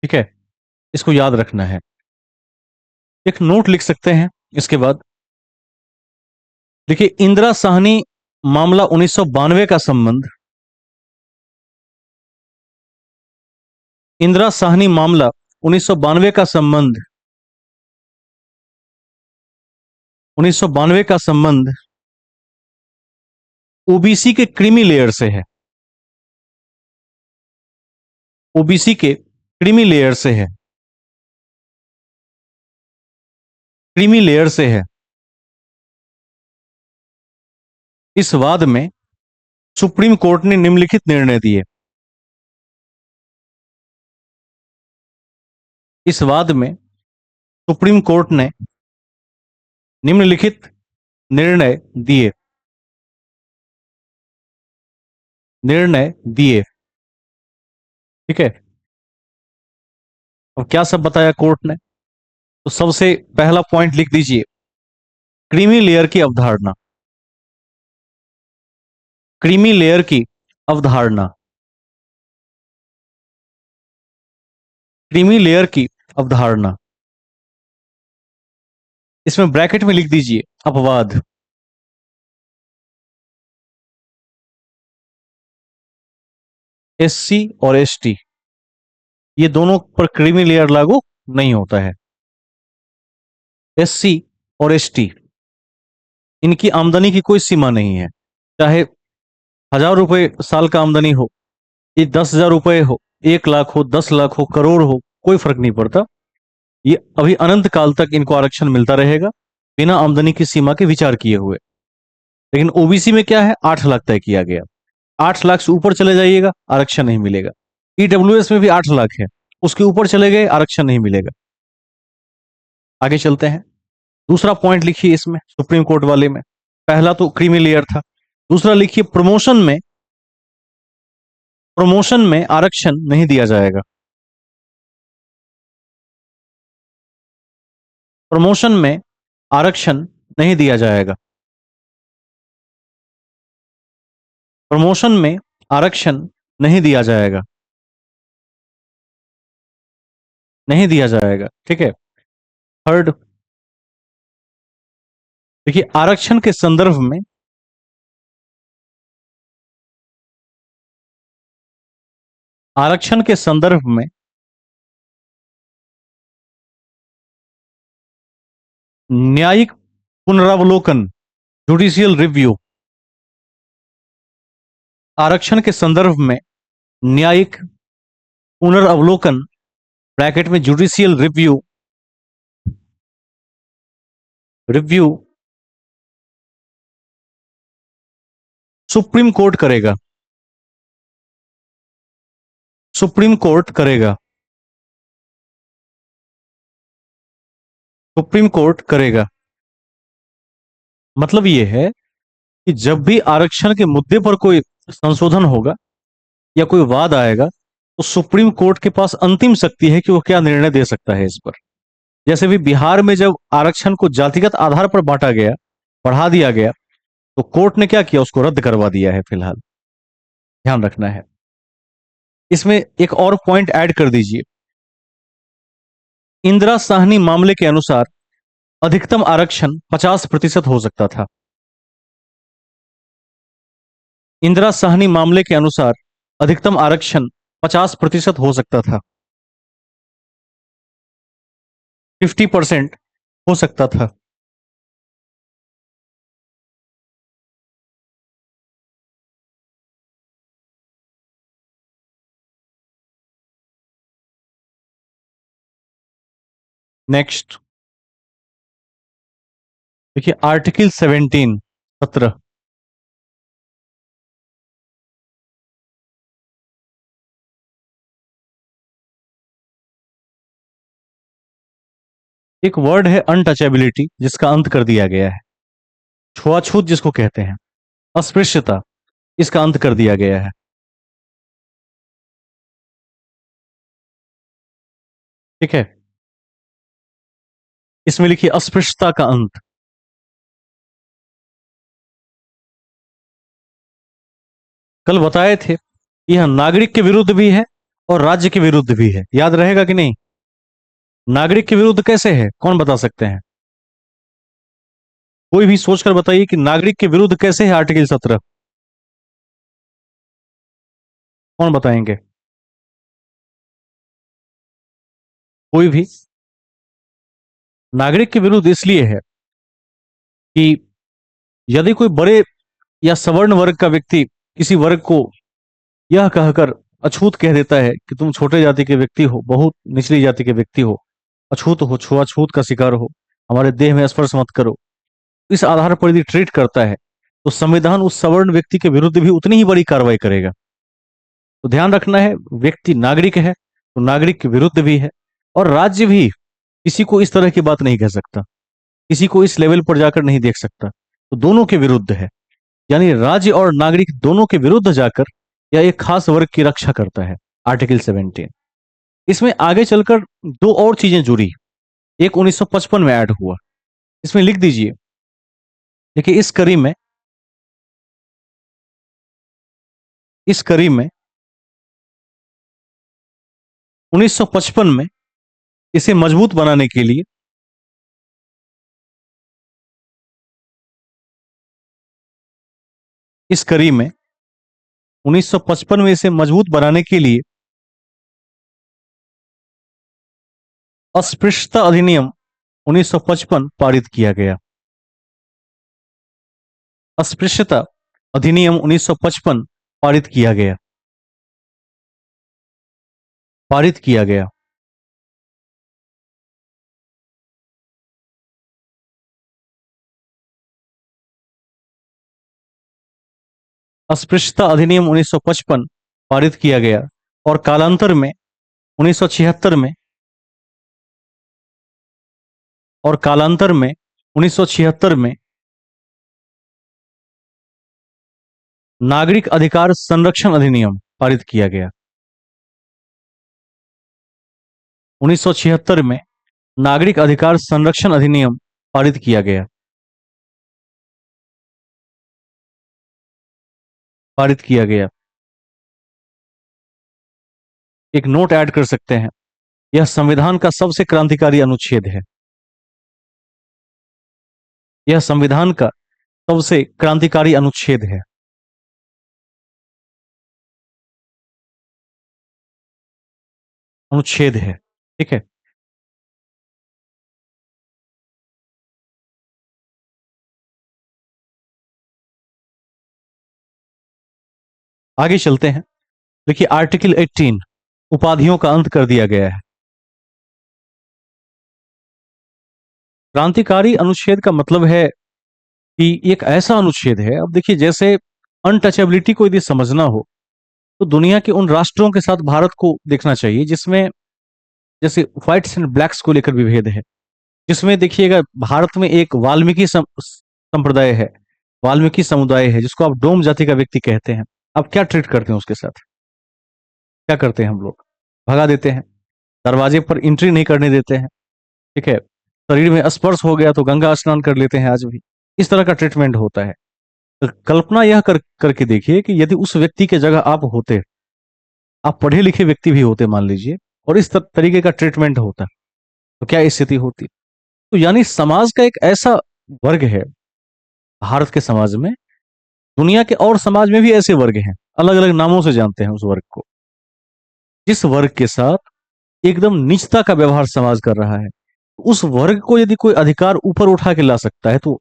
ठीक है, इसको याद रखना है। एक नोट लिख सकते हैं इसके बाद। देखिए, इंदिरा साहनी मामला 1992 का संबंध, इंदिरा साहनी मामला 1992 का संबंध, 1992 का संबंध ओबीसी के क्रीमी लेयर से है। ओबीसी के क्रीमी लेयर से है, क्रीमी लेयर से है। इस वाद में सुप्रीम कोर्ट ने निम्नलिखित निर्णय दिए। इस वाद में सुप्रीम कोर्ट ने निम्नलिखित निर्णय दिए, निर्णय दिए। ठीक है, अब क्या सब बताया कोर्ट ने? तो सबसे पहला पॉइंट लिख दीजिए, क्रीमी लेयर की अवधारणा, क्रीमी लेयर की अवधारणा, क्रीमी लेयर की अवधारणा। इसमें ब्रैकेट में लिख दीजिए अपवाद। एससी और एसटी, ये दोनों पर क्रीमी लेयर लागू नहीं होता है। एससी और एसटी, इनकी आमदनी की कोई सीमा नहीं है। चाहे 1,000 रुपए साल का आमदनी हो, ये 10,000 रुपए हो, 1 लाख हो, 10 लाख हो, करोड़ हो, कोई फर्क नहीं पड़ता। ये अभी अनंत काल तक इनको आरक्षण मिलता रहेगा, बिना आमदनी की सीमा के विचार किए हुए। लेकिन ओबीसी में क्या है, 8 लाख तय किया गया। 8 लाख से ऊपर चले जाइएगा, आरक्षण नहीं मिलेगा। ईडब्ल्यूएस में भी 8 लाख है, उसके ऊपर चले गए, आरक्षण नहीं मिलेगा। आगे चलते हैं। दूसरा पॉइंट लिखिए इसमें, सुप्रीम कोर्ट वाले में। पहला तो क्रीमी लेयर था। दूसरा लिखिए, प्रमोशन में, प्रमोशन में आरक्षण नहीं दिया जाएगा। प्रमोशन में आरक्षण नहीं दिया जाएगा। प्रमोशन में आरक्षण नहीं दिया जाएगा, नहीं दिया जाएगा। ठीक है। थर्ड, देखिए, आरक्षण के संदर्भ में, आरक्षण के संदर्भ में न्यायिक पुनरावलोकन, जुडिशियल रिव्यू, आरक्षण के संदर्भ में न्यायिक पुनरावलोकन, ब्रैकेट में judicial review, review supreme court करेगा, सुप्रीम कोर्ट करेगा, सुप्रीम कोर्ट करेगा। मतलब यह है कि जब भी आरक्षण के मुद्दे पर कोई संशोधन होगा या कोई वाद आएगा, तो सुप्रीम कोर्ट के पास अंतिम शक्ति है कि वो क्या निर्णय दे सकता है इस पर। जैसे भी बिहार में जब आरक्षण को जातिगत आधार पर बांटा गया, बढ़ा दिया गया, तो कोर्ट ने क्या किया, उसको रद्द करवा दिया है फिलहाल। ध्यान रखना है। इसमें एक और पॉइंट ऐड कर दीजिए, इंदिरा साहनी मामले के अनुसार अधिकतम आरक्षण 50% हो सकता था। इंदिरा साहनी मामले के अनुसार अधिकतम आरक्षण 50% हो सकता था, 50% हो सकता था। नेक्स्ट, देखिए आर्टिकल 17, 17, एक वर्ड है अनटचेबिलिटी, जिसका अंत कर दिया गया है। छुआछूत जिसको कहते हैं, अस्पृश्यता, इसका अंत कर दिया गया है। ठीक है, इसमें लिखिए अस्पृश्यता का अंत। कल बताए थे, यह नागरिक के विरुद्ध भी है और राज्य के विरुद्ध भी है। याद रहेगा कि नहीं? नागरिक के विरुद्ध कैसे है, कौन बता सकते हैं? कोई भी सोचकर बताइए कि नागरिक के विरुद्ध कैसे है आर्टिकल 17। कौन बताएंगे? कोई भी। नागरिक के विरुद्ध इसलिए है कि यदि कोई बड़े या सवर्ण वर्ग का व्यक्ति किसी वर्ग को यह कहकर अछूत कह देता है कि तुम छोटे जाति के व्यक्ति हो, बहुत निचली जाति के व्यक्ति हो, अछूत हो, छुआछूत का शिकार हो, हमारे देह में स्पर्श मत करो, इस आधार पर यदि ट्रीट करता है तो संविधान उस सवर्ण व्यक्ति के विरुद्ध भी उतनी ही बड़ी कार्रवाई करेगा। तो ध्यान रखना है, व्यक्ति नागरिक है तो नागरिक के विरुद्ध भी है। और राज्य भी किसी को इस तरह की बात नहीं कह सकता, किसी को इस लेवल पर जाकर नहीं देख सकता, तो दोनों के विरुद्ध है। यानी राज्य और नागरिक दोनों के विरुद्ध जाकर यह एक खास वर्ग की रक्षा करता है, आर्टिकल 17। इसमें आगे चलकर दो और चीजें जुड़ी। एक 1955 में ऐड हुआ, इसमें लिख दीजिए। देखिए इस कड़ी में 1955 में इसे मजबूत बनाने के लिए इस कड़ी में 1955 में इसे मजबूत बनाने के लिए अस्पृश्यता अधिनियम 1955 पारित किया गया। अस्पृश्यता अधिनियम 1955 पारित किया गया। पारित किया गया। अस्पृश्यता अधिनियम 1955 पारित किया गया और कालांतर में 1976 में और कालांतर में 1976 में नागरिक अधिकार संरक्षण अधिनियम पारित किया गया। 1976 में नागरिक अधिकार संरक्षण अधिनियम पारित किया गया। पारित किया गया। एक नोट ऐड कर सकते हैं, यह संविधान का सबसे क्रांतिकारी अनुच्छेद है। यह संविधान का सबसे क्रांतिकारी अनुच्छेद है। अनुच्छेद है, ठीक है। आगे चलते हैं। देखिए आर्टिकल 18, उपाधियों का अंत कर दिया गया है। क्रांतिकारी अनुच्छेद का मतलब है कि एक ऐसा अनुच्छेद है, अब देखिए जैसे अनटचेबिलिटी को यदि समझना हो तो दुनिया के उन राष्ट्रों के साथ भारत को देखना चाहिए जिसमें जैसे व्हाइट्स एंड ब्लैक्स को लेकर विभेद है, जिसमें देखिएगा भारत में एक वाल्मीकि संप्रदाय है, वाल्मीकि समुदाय है, जिसको आप डोम जाति का व्यक्ति कहते हैं। आप क्या ट्रीट करते हैं उसके साथ? क्या करते हैं हम लोग? भगा देते हैं, दरवाजे पर एंट्री नहीं करने देते हैं, ठीक है। शरीर में स्पर्श हो गया तो गंगा स्नान कर लेते हैं आज भी। इस तरह का ट्रीटमेंट होता है। तो कल्पना यह करके देखिए कि यदि उस व्यक्ति के जगह आप होते, आप पढ़े लिखे व्यक्ति भी होते मान लीजिए, और इस तरीके का ट्रीटमेंट होता तो क्या स्थिति होती। तो यानी समाज का एक ऐसा वर्ग है भारत के समाज में, दुनिया के और समाज में भी ऐसे वर्ग हैं, अलग अलग नामों से जानते हैं उस वर्ग को, जिस वर्ग के साथ एकदम नीचता का व्यवहार समाज कर रहा है। उस वर्ग को यदि कोई अधिकार ऊपर उठा के ला सकता है तो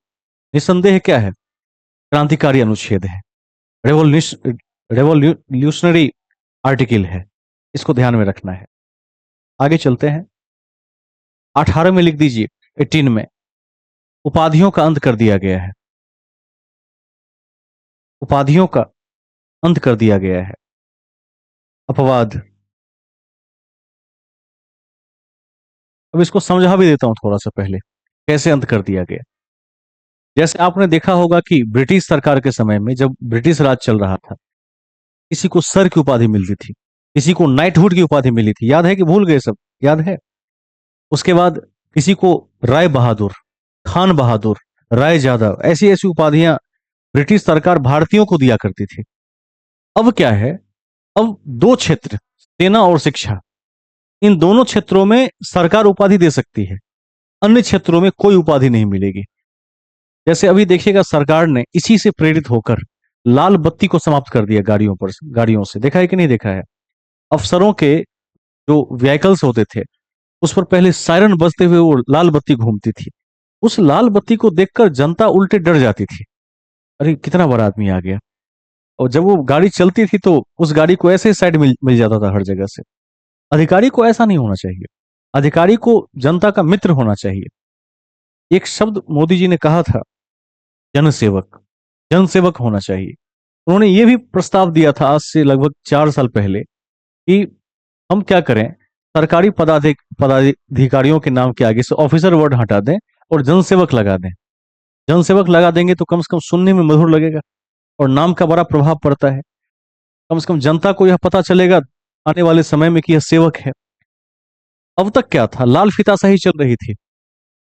निस्संदेह क्या है, क्रांतिकारी अनुच्छेद है, रेवोल्यूशनरी आर्टिकल है। इसको ध्यान में रखना है। आगे चलते हैं। 18 में लिख दीजिए, 18 में उपाधियों का अंत कर दिया गया है। उपाधियों का अंत कर दिया गया है। अपवाद, अब इसको समझा भी देता हूं थोड़ा सा पहले, कैसे अंत कर दिया गया। जैसे आपने देखा होगा कि ब्रिटिश सरकार के समय में जब ब्रिटिश राज चल रहा था, किसी को सर की उपाधि मिलती थी, किसी को नाइटहुड की उपाधि मिली थी। याद है कि भूल गए सब? याद है। उसके बाद किसी को राय बहादुर, खान बहादुर, राय जादव, ऐसी ऐसी उपाधियां ब्रिटिश सरकार भारतीयों को दिया करती थी। अब क्या है, अब दो क्षेत्र सेना और शिक्षा, इन दोनों क्षेत्रों में सरकार उपाधि दे सकती है, अन्य क्षेत्रों में कोई उपाधि नहीं मिलेगी। जैसे अभी देखिएगा, सरकार ने इसी से प्रेरित होकर लाल बत्ती को समाप्त कर दिया गाड़ियों पर, गाड़ियों से। देखा है कि नहीं देखा है? अफसरों के जो व्हीकल्स होते थे, उस पर पहले सायरन बजते हुए वो लाल बत्ती घूमती थी। उस लाल बत्ती को देखकर जनता उल्टे डर जाती थी, अरे कितना बड़ा आदमी आ गया। और जब वो गाड़ी चलती थी तो उस गाड़ी को ऐसे साइड मिल जाता था हर जगह से। अधिकारी को ऐसा नहीं होना चाहिए। अधिकारी को जनता का मित्र होना चाहिए। एक शब्द मोदी जी ने कहा था, जनसेवक। जनसेवक होना चाहिए। उन्होंने ये भी प्रस्ताव दिया था आज से लगभग 4 साल पहले कि हम क्या करें, सरकारी पदाधिकारियों के नाम के आगे से ऑफिसर वर्ड हटा दें और जनसेवक लगा दें। जनसेवक लगा देंगे तो कम से कम सुनने में मधुर लगेगा और नाम का बड़ा प्रभाव पड़ता है। कम से कम जनता को यह पता चलेगा आने वाले समय में कि यह सेवक है। अब तक क्या था, लाल फीताशाही चल रही थी,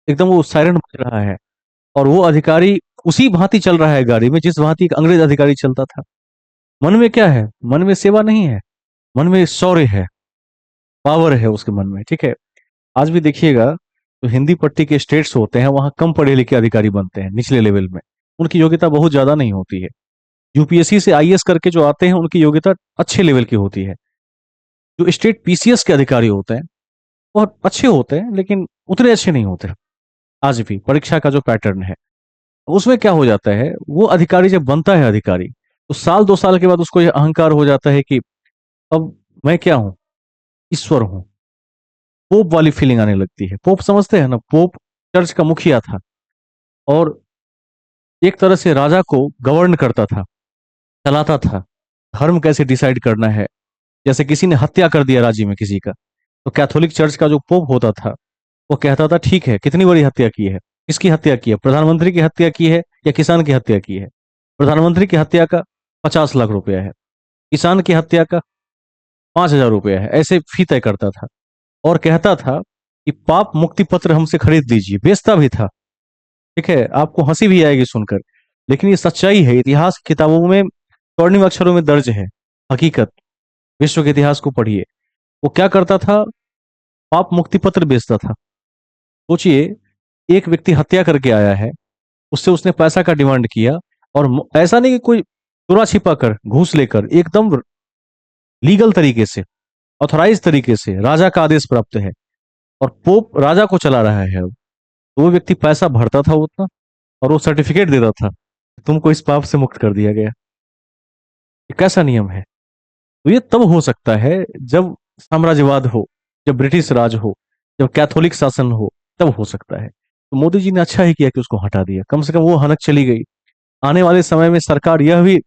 एकदम वो सायरन बज रहा है और वो अधिकारी उसी भांति चल रहा है गाड़ी में जिस भांति एक अंग्रेज अधिकारी चलता था। मन में क्या है? मन में सेवा नहीं है, मन में शौर्य है, पावर है उसके मन में। ठीक है, आज भी देखिएगा तो हिंदी पट्टी के स्टेट्स होते हैं, वहां कम पढ़े लिखे अधिकारी बनते हैं निचले लेवल में। उनकी योग्यता बहुत ज्यादा नहीं होती है। यूपीएससी से आईएएस करके जो आते हैं उनकी योग्यता अच्छे लेवल की होती है। जो स्टेट पीसीएस के अधिकारी होते हैं बहुत अच्छे होते हैं, लेकिन उतने अच्छे नहीं होते। आज भी परीक्षा का जो पैटर्न है उसमें क्या हो जाता है, वो अधिकारी जब बनता है अधिकारी, तो साल 2 साल के बाद उसको यह अहंकार हो जाता है कि अब मैं क्या हूं, ईश्वर हूं। पोप वाली फीलिंग आने लगती है। पोप समझते हैं ना, पोप चर्च का मुखिया था और एक तरह से राजा को गवर्न करता था, चलाता था। धर्म कैसे डिसाइड करना है, जैसे किसी ने हत्या कर दिया राज्य में किसी का, तो कैथोलिक चर्च का जो पोप होता था वो कहता था ठीक है, कितनी बड़ी हत्या की है, किसकी हत्या की है, प्रधानमंत्री की हत्या की है या किसान की हत्या की है? प्रधानमंत्री की हत्या का 50 लाख रुपया है, किसान की हत्या का 5,000 रुपया है, ऐसे फी तय करता था। और कहता था कि पाप मुक्ति पत्र हमसे खरीद लीजिए, बेचता भी था। ठीक है, आपको हंसी भी आएगी सुनकर, लेकिन ये सच्चाई है, इतिहास की किताबों में स्वर्णिम अक्षरों में दर्ज है हकीकत। विश्व के इतिहास को पढ़िए। वो क्या करता था, पाप मुक्ति पत्र बेचता था। सोचिए, एक व्यक्ति हत्या करके आया है, उससे उसने पैसा का डिमांड किया, और ऐसा नहीं कि कोई चुरा छिपा कर घूस लेकर, एकदम लीगल तरीके से, ऑथराइज तरीके से राजा का आदेश प्राप्त है और पोप राजा को चला रहा है। तो वो व्यक्ति पैसा भरता था उतना और वो सर्टिफिकेट देता था, तुमको इस पाप से मुक्त कर दिया गया। ये कैसा नियम है? तो ये तब हो सकता है जब साम्राज्यवाद हो, जब ब्रिटिश राज हो, जब कैथोलिक शासन हो, तब हो सकता है। तो मोदी जी ने अच्छा ही किया कि उसको हटा दिया, कम से कम वो हनक चली गई। आने वाले समय में सरकार यह भी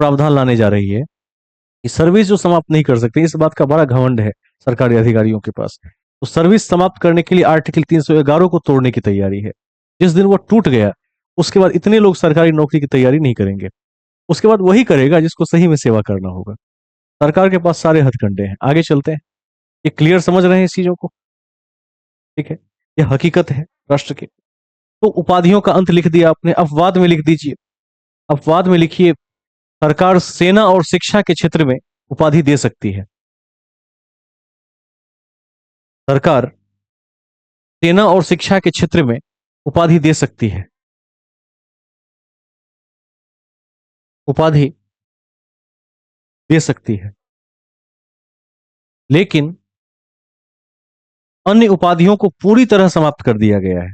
प्रावधान लाने जा रही है कि सर्विस जो समाप्त नहीं कर सकते, इस बात का बड़ा घमंड है सरकारी अधिकारियों के पास, तो सर्विस समाप्त करने के लिए आर्टिकल 311 को तोड़ने की तैयारी है। जिस दिन वो टूट गया उसके बाद इतने लोग सरकारी नौकरी की तैयारी नहीं करेंगे। उसके बाद वही करेगा जिसको सही में सेवा करना होगा। सरकार के पास सारे हथकंडे हैं। आगे चलते हैं। ये क्लियर समझ रहे हैं इस चीजों को? ठीक है, ये हकीकत है राष्ट्र की। तो उपाधियों का अंत लिख दिया आपने, अपवाद में लिख दीजिए। अपवाद में लिखिए, सरकार सेना और शिक्षा के क्षेत्र में उपाधि दे सकती है। सरकार सेना और शिक्षा के क्षेत्र में उपाधि दे सकती है। उपाधि दे सकती है, लेकिन अन्य उपाधियों को पूरी तरह समाप्त कर दिया गया है।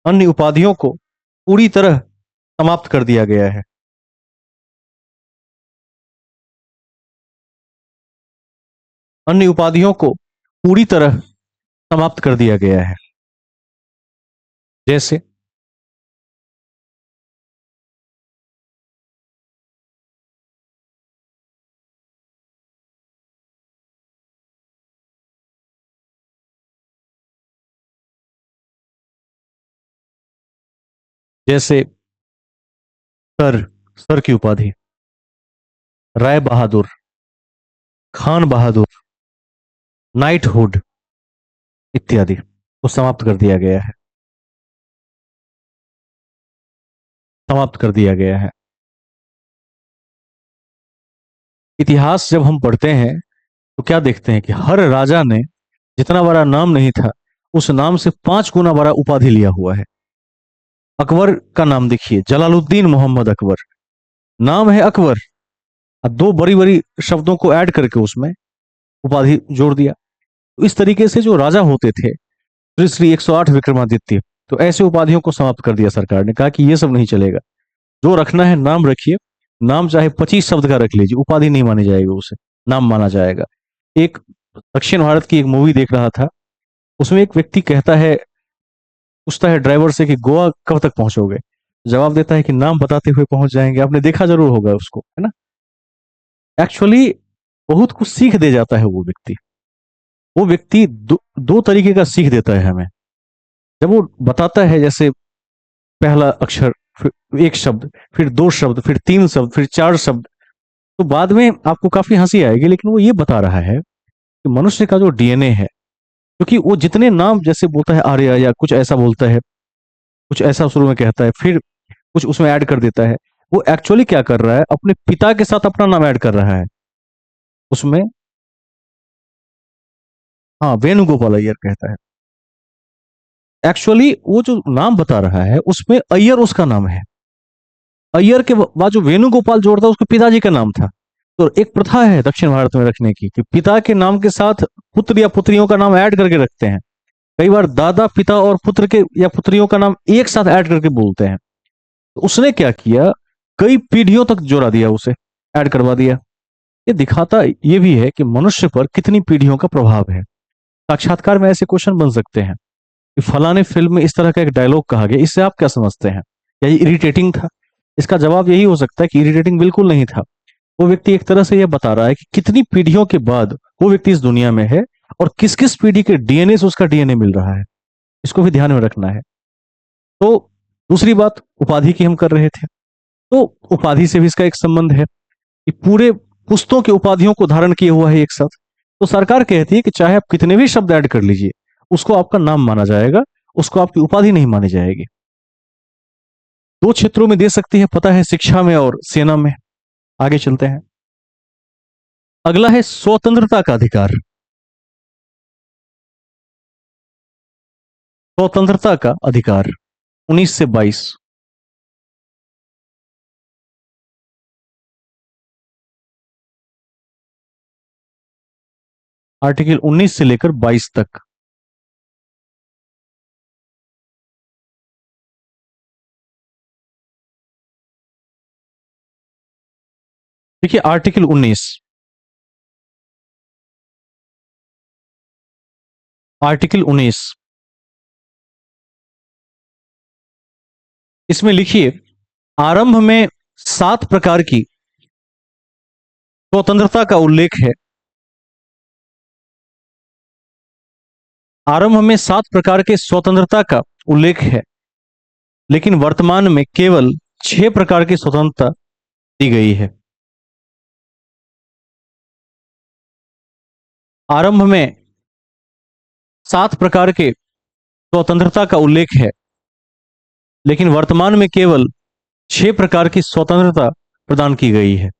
अन्य उपाधियों को पूरी तरह समाप्त कर दिया गया है। अन्य उपाधियों को पूरी तरह समाप्त कर दिया गया है। जैसे जैसे सर, सर की उपाधि, राय बहादुर, खान बहादुर, नाइटहुड इत्यादि को समाप्त कर दिया गया है। समाप्त कर दिया गया है। इतिहास जब हम पढ़ते हैं तो क्या देखते हैं कि हर राजा ने जितना बड़ा नाम नहीं था, उस नाम से 5 गुना बड़ा उपाधि लिया हुआ है। अकबर का नाम देखिए, जलालुद्दीन मोहम्मद अकबर, नाम है अकबर, अब दो बड़ी बड़ी शब्दों को ऐड करके उसमें उपाधि जोड़ दिया। तो इस तरीके से जो राजा होते थे, श्री श्री 108 विक्रमादित्य, तो ऐसे उपाधियों को समाप्त कर दिया सरकार ने, कहा कि ये सब नहीं चलेगा, जो रखना है नाम रखिए, नाम चाहे 25 शब्द का रख लीजिए, उपाधि नहीं मानी जाएगी, उसे नाम माना जाएगा। एक दक्षिण भारत की एक मूवी देख रहा था, उसमें एक व्यक्ति कहता है, पूछता है ड्राइवर से कि गोवा कब तक पहुंचोगे, जवाब देता है कि नाम बताते हुए पहुंच जाएंगे। आपने देखा जरूर होगा उसको, है ना। एक्चुअली बहुत कुछ सीख दे जाता है वो व्यक्ति दो तरीके का सीख देता है हमें। जब वो बताता है, जैसे पहला अक्षर, फिर एक शब्द, फिर 2 शब्द, फिर 3 शब्द, फिर 4 शब्द, तो बाद में आपको काफी हंसी आएगी, लेकिन वो ये बता रहा है कि मनुष्य का जो डीएनए है, क्योंकि वो जितने नाम जैसे बोलता है आर्य या कुछ ऐसा बोलता है, कुछ ऐसा शुरू में कहता है, फिर कुछ उसमें ऐड कर देता है, वो एक्चुअली क्या कर रहा है, अपने पिता के साथ अपना नाम ऐड कर रहा है उसमें। हाँ, वेणुगोपाल अय्यर कहता है। एक्चुअली वो जो नाम बता रहा है उसमें अय्यर उसका नाम है, अय्यर के बाद जो वेणुगोपाल जोड़ता है उसके पिताजी का नाम था। तो एक प्रथा है दक्षिण भारत में रखने की कि पिता के नाम के साथ पुत्र या पुत्रियों का नाम ऐड करके रखते हैं। कई बार दादा, पिता और पुत्र के या पुत्रियों का नाम एक साथ ऐड करके बोलते हैं। तो उसने क्या किया, कई पीढ़ियों तक जोड़ा दिया, उसे ऐड करवा दिया। ये दिखाता ये भी है कि मनुष्य पर कितनी पीढ़ियों का प्रभाव है। साक्षात्कार में ऐसे क्वेश्चन बन सकते हैं कि फलाने फिल्म में इस तरह का एक डायलॉग कहा गया, इससे आप क्या समझते हैं, क्या ये इरिटेटिंग था? इसका जवाब यही हो सकता है कि इरिटेटिंग बिल्कुल नहीं था। वो व्यक्ति एक तरह से यह बता रहा है कि कितनी पीढ़ियों के बाद वो व्यक्ति इस दुनिया में है, और किस किस पीढ़ी के डीएनए से उसका डीएनए मिल रहा है, इसको भी ध्यान में रखना है। तो दूसरी बात उपाधि की हम कर रहे थे, तो उपाधि से भी इसका एक संबंध है कि पूरे पुस्तों के उपाधियों को धारण किए हुआ है एक साथ। तो सरकार कहती है कि चाहे आप कितने भी शब्द ऐड कर लीजिए, उसको आपका नाम माना जाएगा, उसको आपकी उपाधि नहीं मानी जाएगी। 2 क्षेत्रों में दे सकती है, पता है, शिक्षा में और सेना में। आगे चलते हैं। अगला है स्वतंत्रता का अधिकार। स्वतंत्रता का अधिकार 19 से 22। आर्टिकल 19 से लेकर 22 तक। देखिए, आर्टिकल 19 इसमें लिखिए, आरंभ में 7 प्रकार की स्वतंत्रता का उल्लेख है। आरंभ में 7 प्रकार के स्वतंत्रता का उल्लेख है, लेकिन वर्तमान में केवल 6 प्रकार की स्वतंत्रता दी गई है। आरंभ में 7 प्रकार के स्वतंत्रता का उल्लेख है, लेकिन वर्तमान में केवल 6 प्रकार की स्वतंत्रता प्रदान की गई है।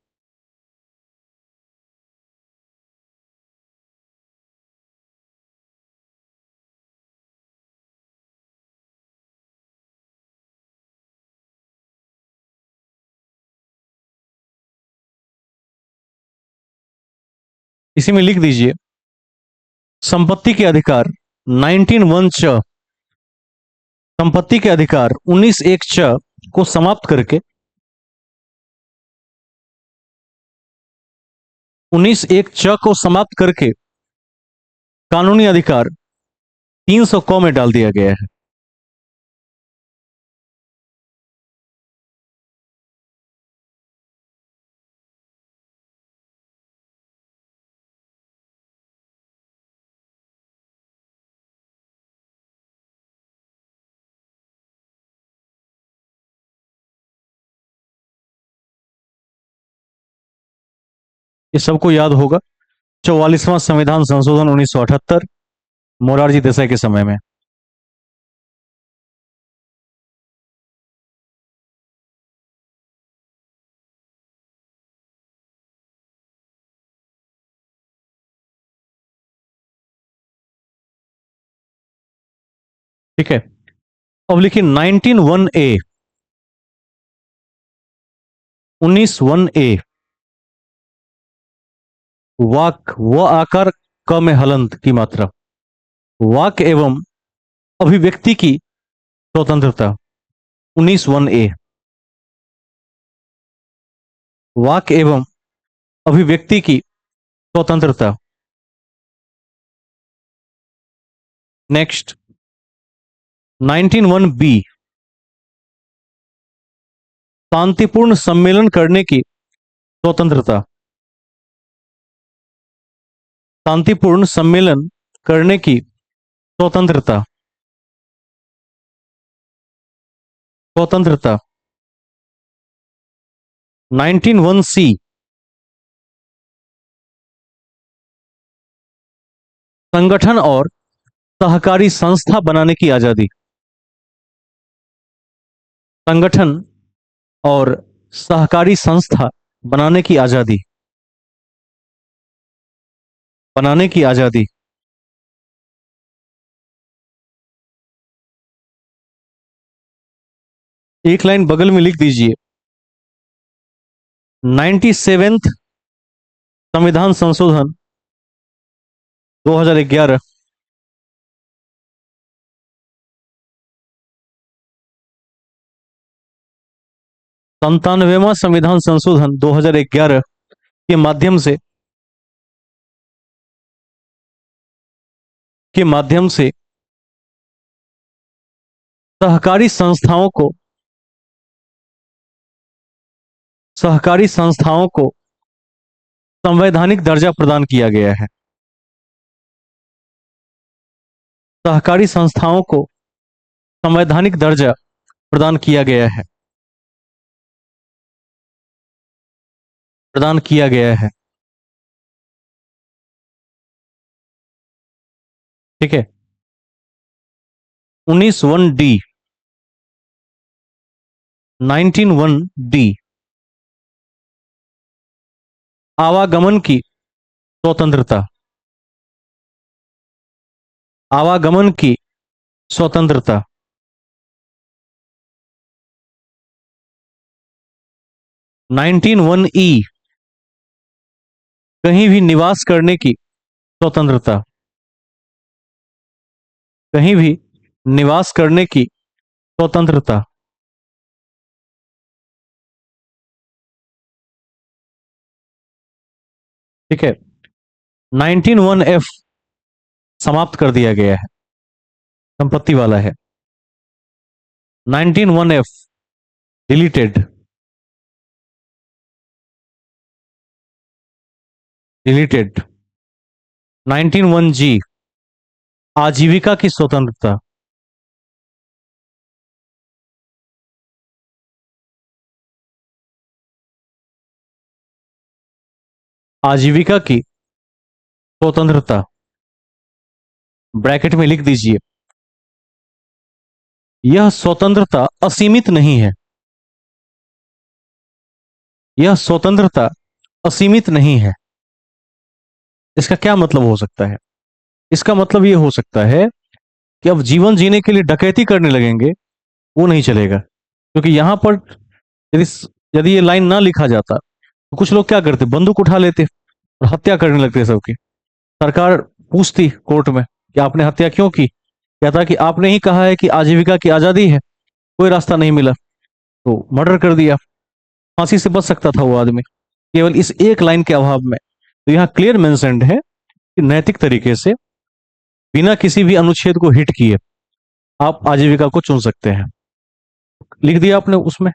इसी में लिख दीजिए, संपत्ति के अधिकार 19(1) च, संपत्ति के अधिकार 19(1) च को समाप्त करके, 19(1) च को समाप्त करके कानूनी अधिकार 300 क में डाल दिया गया है। ये सबको याद होगा, 44वां संविधान संशोधन 1978, मोरारजी देसाई के समय में। ठीक है। अब लिखिए 19 1 ए, 19 1 ए। वाक व आकार क में हलंत की मात्रा। वाक एवं अभिव्यक्ति की स्वतंत्रता। 19 1 ए। वाक एवं अभिव्यक्ति की स्वतंत्रता। नेक्स्ट 19 1 बी, शांतिपूर्ण सम्मेलन करने की स्वतंत्रता। शांतिपूर्ण सम्मेलन करने की स्वतंत्रता। स्वतंत्रता। 19 1 सी, संगठन और सहकारी संस्था बनाने की आजादी। संगठन और सहकारी संस्था बनाने की आजादी। बनाने की आजादी। एक लाइन बगल में लिख दीजिए, 97th संविधान संशोधन 2011। 97वां संविधान संशोधन 2011 के माध्यम से सहकारी संस्थाओं को सहकारी संस्थाओं को संवैधानिक दर्जा प्रदान किया गया है। सहकारी संस्थाओं को संवैधानिक दर्जा प्रदान किया गया है। प्रदान किया गया है। ठीक है। 19 1 डी, 19 1 डी, आवागमन की स्वतंत्रता। आवागमन की स्वतंत्रता। 19 1 ई, कहीं भी निवास करने की स्वतंत्रता। कहीं भी निवास करने की स्वतंत्रता। ठीक है। 19 1 एफ समाप्त कर दिया गया है, संपत्ति वाला है। 19 1 एफ डिलीटेड। डिलीटेड। 19 1 जी, आजीविका की स्वतंत्रता। आजीविका की स्वतंत्रता। ब्रैकेट में लिख दीजिए, यह स्वतंत्रता असीमित नहीं है। यह स्वतंत्रता असीमित नहीं है। इसका क्या मतलब हो सकता है? इसका मतलब यह हो सकता है कि अब जीवन जीने के लिए डकैती करने लगेंगे, वो नहीं चलेगा। क्योंकि यहां पर यदि यदि ये लाइन ना लिखा जाता तो कुछ लोग क्या करते, बंदूक उठा लेते और हत्या करने लगते सबकी। सरकार पूछती कोर्ट में कि आपने हत्या क्यों की, कहता कि आपने ही कहा है कि आजीविका की आजादी है, कोई रास्ता नहीं मिला तो मर्डर कर दिया। फांसी से बच सकता था वो आदमी, केवल इस एक लाइन के अभाव में। तो यहाँ क्लियर मेंशन्ड है कि नैतिक तरीके से बिना किसी भी अनुच्छेद को हिट किए आप आजीविका को चुन सकते हैं। लिख दिया आपने उसमें,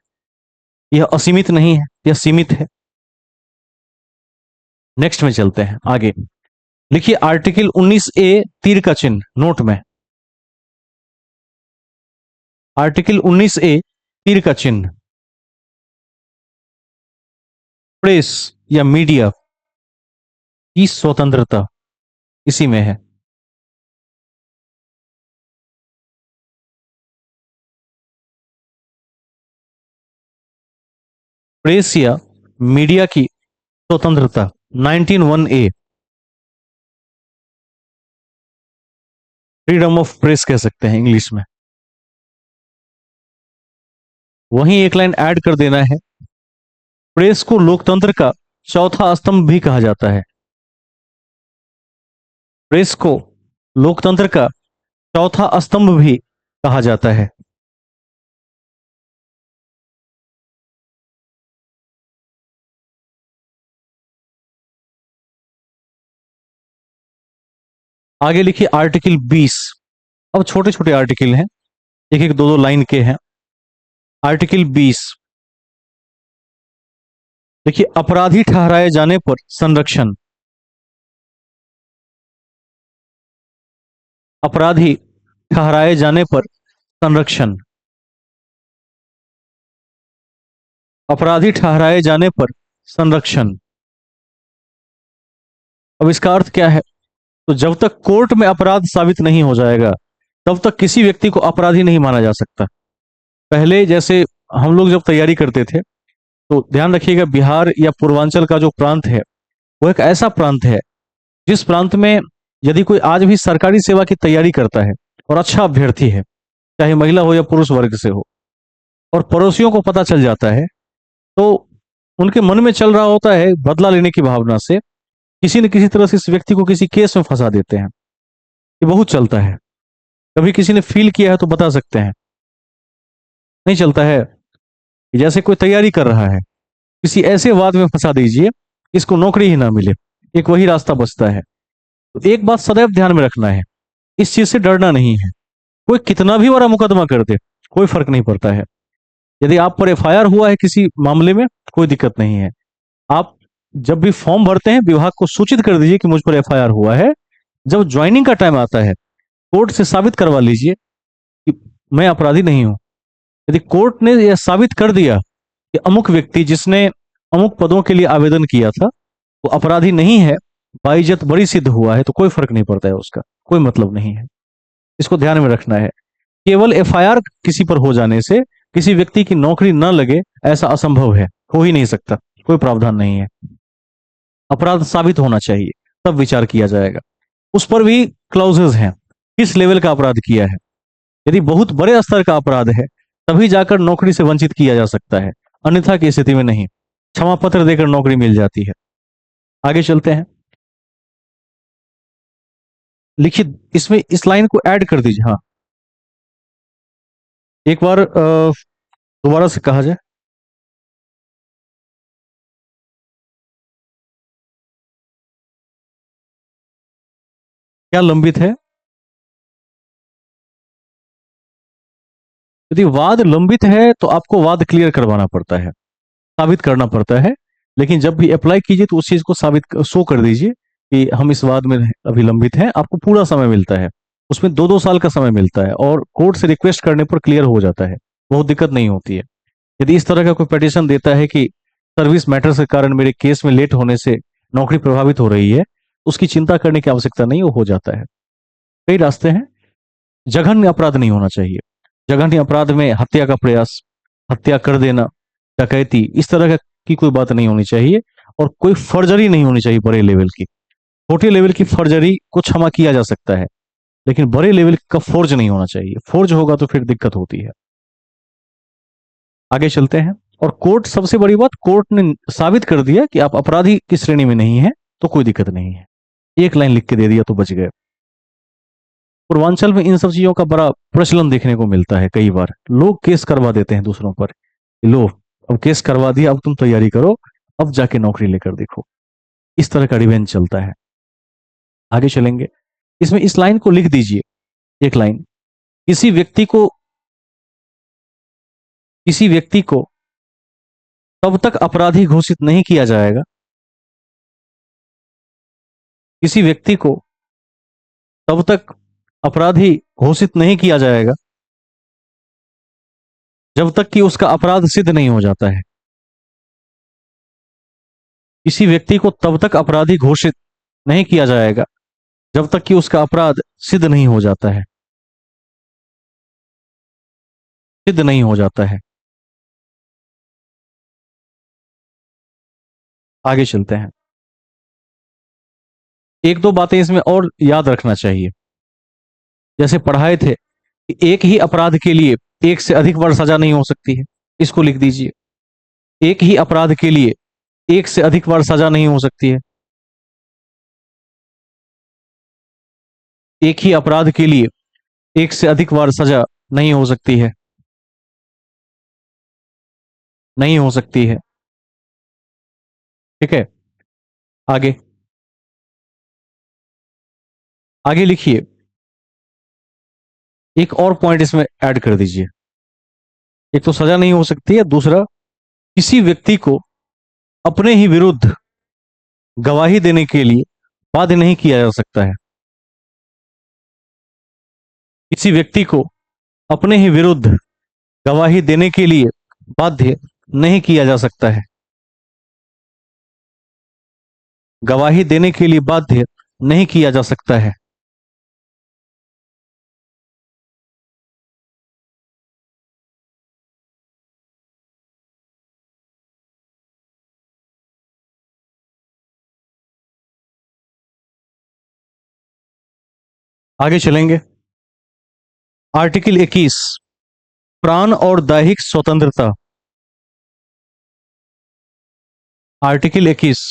यह असीमित नहीं है, यह सीमित है। नेक्स्ट में चलते हैं आगे। लिखिए आर्टिकल 19 ए, तीर का चिन्ह नोट में। आर्टिकल 19 ए, तीर का चिन्ह। प्रेस या मीडिया की स्वतंत्रता इसी में है। प्रेस या मीडिया की स्वतंत्रता 19 1 ए। फ्रीडम ऑफ प्रेस कह सकते हैं इंग्लिश में। वहीं एक लाइन ऐड कर देना है, प्रेस को लोकतंत्र का चौथा स्तंभ भी कहा जाता है। प्रेस को लोकतंत्र का चौथा स्तंभ भी कहा जाता है। आगे लिखिए आर्टिकल 20। अब छोटे छोटे आर्टिकल हैं, एक एक दो दो लाइन के हैं। आर्टिकल 20 देखिए, अपराधी ठहराए जाने पर संरक्षण। अपराधी ठहराए जाने पर संरक्षण। अपराधी ठहराए जाने पर संरक्षण। अब इसका अर्थ क्या है? तो जब तक कोर्ट में अपराध साबित नहीं हो जाएगा, तब तक किसी व्यक्ति को अपराधी नहीं माना जा सकता। पहले जैसे हम लोग जब तैयारी करते थे, तो ध्यान रखिएगा, बिहार या पूर्वांचल का जो प्रांत है, वो एक ऐसा प्रांत है जिस प्रांत में यदि कोई आज भी सरकारी सेवा की तैयारी करता है और अच्छा अभ्यर्थी है, चाहे महिला हो या पुरुष वर्ग से हो, और पड़ोसियों को पता चल जाता है, तो उनके मन में चल रहा होता है बदला लेने की भावना से किसी न किसी तरह से इस व्यक्ति को किसी केस में फंसा देते हैं। ये बहुत चलता है। कभी किसी ने फील किया है तो बता सकते हैं? नहीं चलता है कि जैसे कोई तैयारी कर रहा है, किसी ऐसे वाद में फंसा दीजिए, इसको नौकरी ही ना मिले, एक वही रास्ता बचता है। तो एक बात सदैव ध्यान में रखना है, इस चीज से डरना नहीं है। कोई कितना भी बड़ा मुकदमा कर दे, कोई फर्क नहीं पड़ता है। यदि आप पर एफआईआर हुआ है किसी मामले में, कोई दिक्कत नहीं है। आप जब भी फॉर्म भरते हैं, विभाग को सूचित कर दीजिए कि मुझ पर एफआईआर हुआ है। जब ज्वाइनिंग का टाइम आता है, कोर्ट से साबित करवा लीजिए कि मैं अपराधी नहीं हूं। यदि कोर्ट ने यह साबित कर दिया कि अमुक व्यक्ति जिसने अमुक पदों के लिए आवेदन किया था वो अपराधी नहीं है, बाइज्जत बरी सिद्ध हुआ है, तो कोई फर्क नहीं पड़ता है, उसका कोई मतलब नहीं है। इसको ध्यान में रखना है। केवल एफआईआर किसी पर हो जाने से किसी व्यक्ति की नौकरी न लगे, ऐसा असंभव है, हो ही नहीं सकता, कोई प्रावधान नहीं है। अपराध साबित होना चाहिए, तब विचार किया जाएगा। उस पर भी क्लाउजेज हैं, किस लेवल का अपराध किया है। यदि बहुत बड़े स्तर का अपराध है, तभी जाकर नौकरी से वंचित किया जा सकता है, अन्यथा की स्थिति में नहीं। क्षमा पत्र देकर नौकरी मिल जाती है। आगे चलते हैं। लिखिए, इसमें इस लाइन को ऐड कर दीजिए। हाँ, एक बार दोबारा से कहा जाए। क्या लंबित है? यदि वाद लंबित है तो आपको वाद क्लियर करवाना पड़ता है, साबित करना पड़ता है। लेकिन जब भी अप्लाई कीजिए तो उस चीज को साबित शो कर दीजिए कि हम इस वाद में अभी लंबित हैं। आपको पूरा समय मिलता है, उसमें 2-2 साल का समय मिलता है, और कोर्ट से रिक्वेस्ट करने पर क्लियर हो जाता है, बहुत दिक्कत नहीं होती है। यदि इस तरह का कोई पिटीशन देता है कि सर्विस मैटर के कारण मेरे केस में लेट होने से नौकरी प्रभावित हो रही है, उसकी चिंता करने की आवश्यकता नहीं, वो हो जाता है। कई रास्ते हैं। जघन्य अपराध नहीं होना चाहिए। जघन्य अपराध में हत्या का प्रयास, हत्या कर देना, डकैती, इस तरह का की कोई बात नहीं होनी चाहिए। और कोई फर्जरी नहीं होनी चाहिए बड़े लेवल की। छोटे लेवल की फर्जरी को क्षमा किया जा सकता है, लेकिन बड़े लेवल का फोर्ज नहीं होना चाहिए। फोर्ज होगा तो फिर दिक्कत होती है। आगे चलते हैं। और कोर्ट, सबसे बड़ी बात, कोर्ट ने साबित कर दिया कि आप अपराधी की श्रेणी में नहीं है, तो कोई दिक्कत नहीं है। एक लाइन लिख के दे दिया तो बच गए। पूर्वांचल में इन सब चीजों का बड़ा प्रचलन देखने को मिलता है। कई बार लोग केस करवा देते हैं दूसरों पर। लो, अब केस करवा दिया, अब तुम तैयारी करो, अब जाके नौकरी लेकर देखो। इस तरह का रिवेंज चलता है। आगे चलेंगे। इसमें इस लाइन को लिख दीजिए, एक लाइन। किसी व्यक्ति को किसी व्यक्ति को तब तक अपराधी घोषित नहीं किया जाएगा। किसी व्यक्ति को तब तक अपराधी घोषित नहीं किया जाएगा जब तक कि उसका अपराध सिद्ध नहीं हो जाता है। किसी व्यक्ति को तब तक अपराधी घोषित नहीं किया जाएगा जब तक कि उसका अपराध सिद्ध नहीं हो जाता है। सिद्ध नहीं हो जाता है। आगे चलते हैं। एक दो बातें इसमें और याद रखना चाहिए। जैसे पढ़ाए थे कि एक ही अपराध के लिए एक से अधिक बार सजा नहीं हो सकती है, इसको लिख दीजिए। एक ही अपराध के लिए एक से अधिक बार सजा नहीं हो सकती है। एक ही अपराध के लिए एक से अधिक बार सजा नहीं हो सकती है। नहीं हो सकती है। ठीक है। आगे। आगे लिखिए। एक और पॉइंट इसमें ऐड कर दीजिए। एक तो सजा नहीं हो सकती है, दूसरा किसी व्यक्ति को अपने ही विरुद्ध गवाही देने के लिए बाध्य नहीं किया जा सकता है। किसी व्यक्ति को अपने ही विरुद्ध गवाही देने के लिए बाध्य नहीं किया जा सकता है। गवाही देने के लिए बाध्य नहीं किया जा सकता है। आगे चलेंगे। आर्टिकल 21, प्राण और दैहिक स्वतंत्रता। आर्टिकल 21,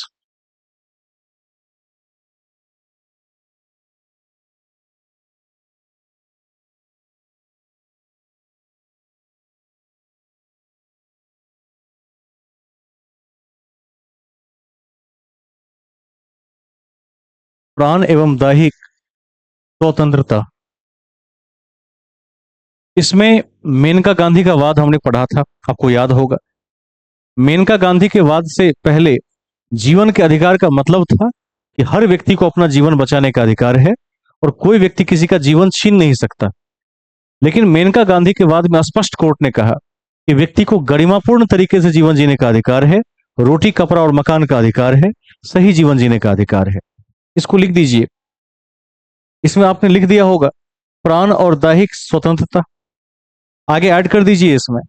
प्राण एवं दैहिक स्वतंत्रता। इसमें मेनका गांधी का वाद हमने पढ़ा था, आपको याद होगा। मेनका गांधी के वाद से पहले जीवन के अधिकार का मतलब था कि हर व्यक्ति को अपना जीवन बचाने का अधिकार है और कोई व्यक्ति किसी का जीवन छीन नहीं सकता। लेकिन मेनका गांधी के वाद में स्पष्ट कोर्ट ने कहा कि व्यक्ति को गरिमापूर्ण तरीके से जीवन जीने का अधिकार है, रोटी कपड़ा और मकान का अधिकार है, सही जीवन जीने का अधिकार है। इसको लिख दीजिए। इसमें आपने लिख दिया होगा प्राण और दैहिक स्वतंत्रता। आगे ऐड कर दीजिए इसमें,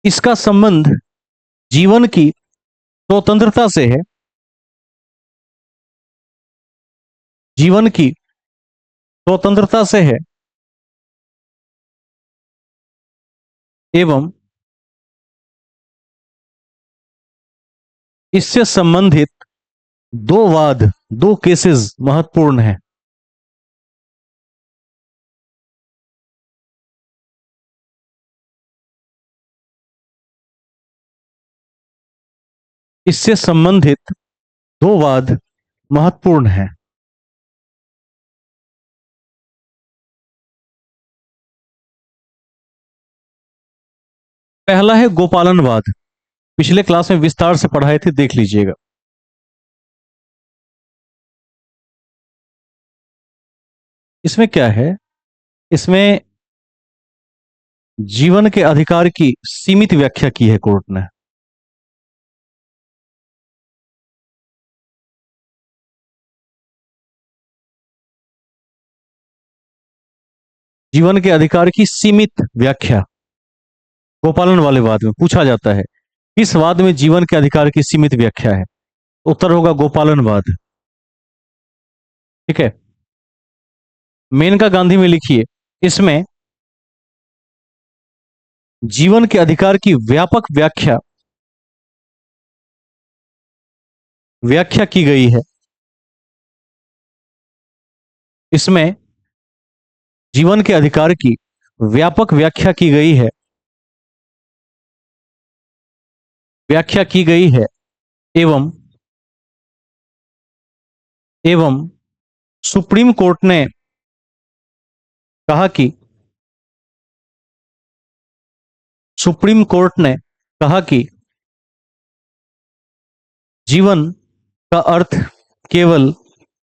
इसका संबंध जीवन की स्वतंत्रता से है। जीवन की स्वतंत्रता से है एवं इससे संबंधित दो वाद, दो केसेस महत्वपूर्ण हैं। इससे संबंधित दो वाद महत्वपूर्ण हैं। पहला है गोपालनवाद। पिछले क्लास में विस्तार से पढ़ाए थे, देख लीजिएगा। इसमें क्या है, इसमें जीवन के अधिकार की सीमित व्याख्या की है कोर्ट ने। जीवन के अधिकार की सीमित व्याख्या गोपालन वाले वाद में पूछा जाता है। किस वाद में जीवन के अधिकार की सीमित व्याख्या है? उत्तर होगा गोपालनवाद। ठीक है। मेनका गांधी में लिखिए, इसमें जीवन के अधिकार की व्यापक व्याख्या व्याख्या की गई है। इसमें जीवन के अधिकार की व्यापक व्याख्या की गई है। व्याख्या की गई है एवं एवं सुप्रीम कोर्ट ने कहा कि सुप्रीम कोर्ट ने कहा कि जीवन का अर्थ केवल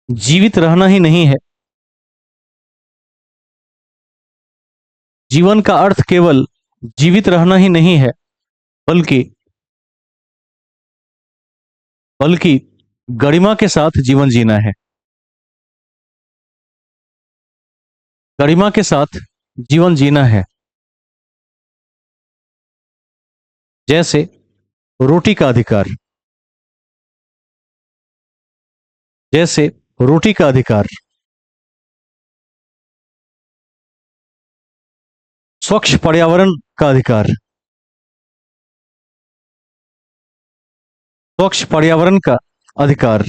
जीवित रहना ही नहीं है। जीवन का अर्थ केवल जीवित रहना ही नहीं है, बल्कि बल्कि गरिमा के साथ जीवन जीना है। गरिमा के साथ जीवन जीना है। जैसे रोटी का अधिकार। जैसे रोटी का अधिकार। स्वच्छ पर्यावरण का अधिकार, स्वच्छ पर्यावरण का अधिकार,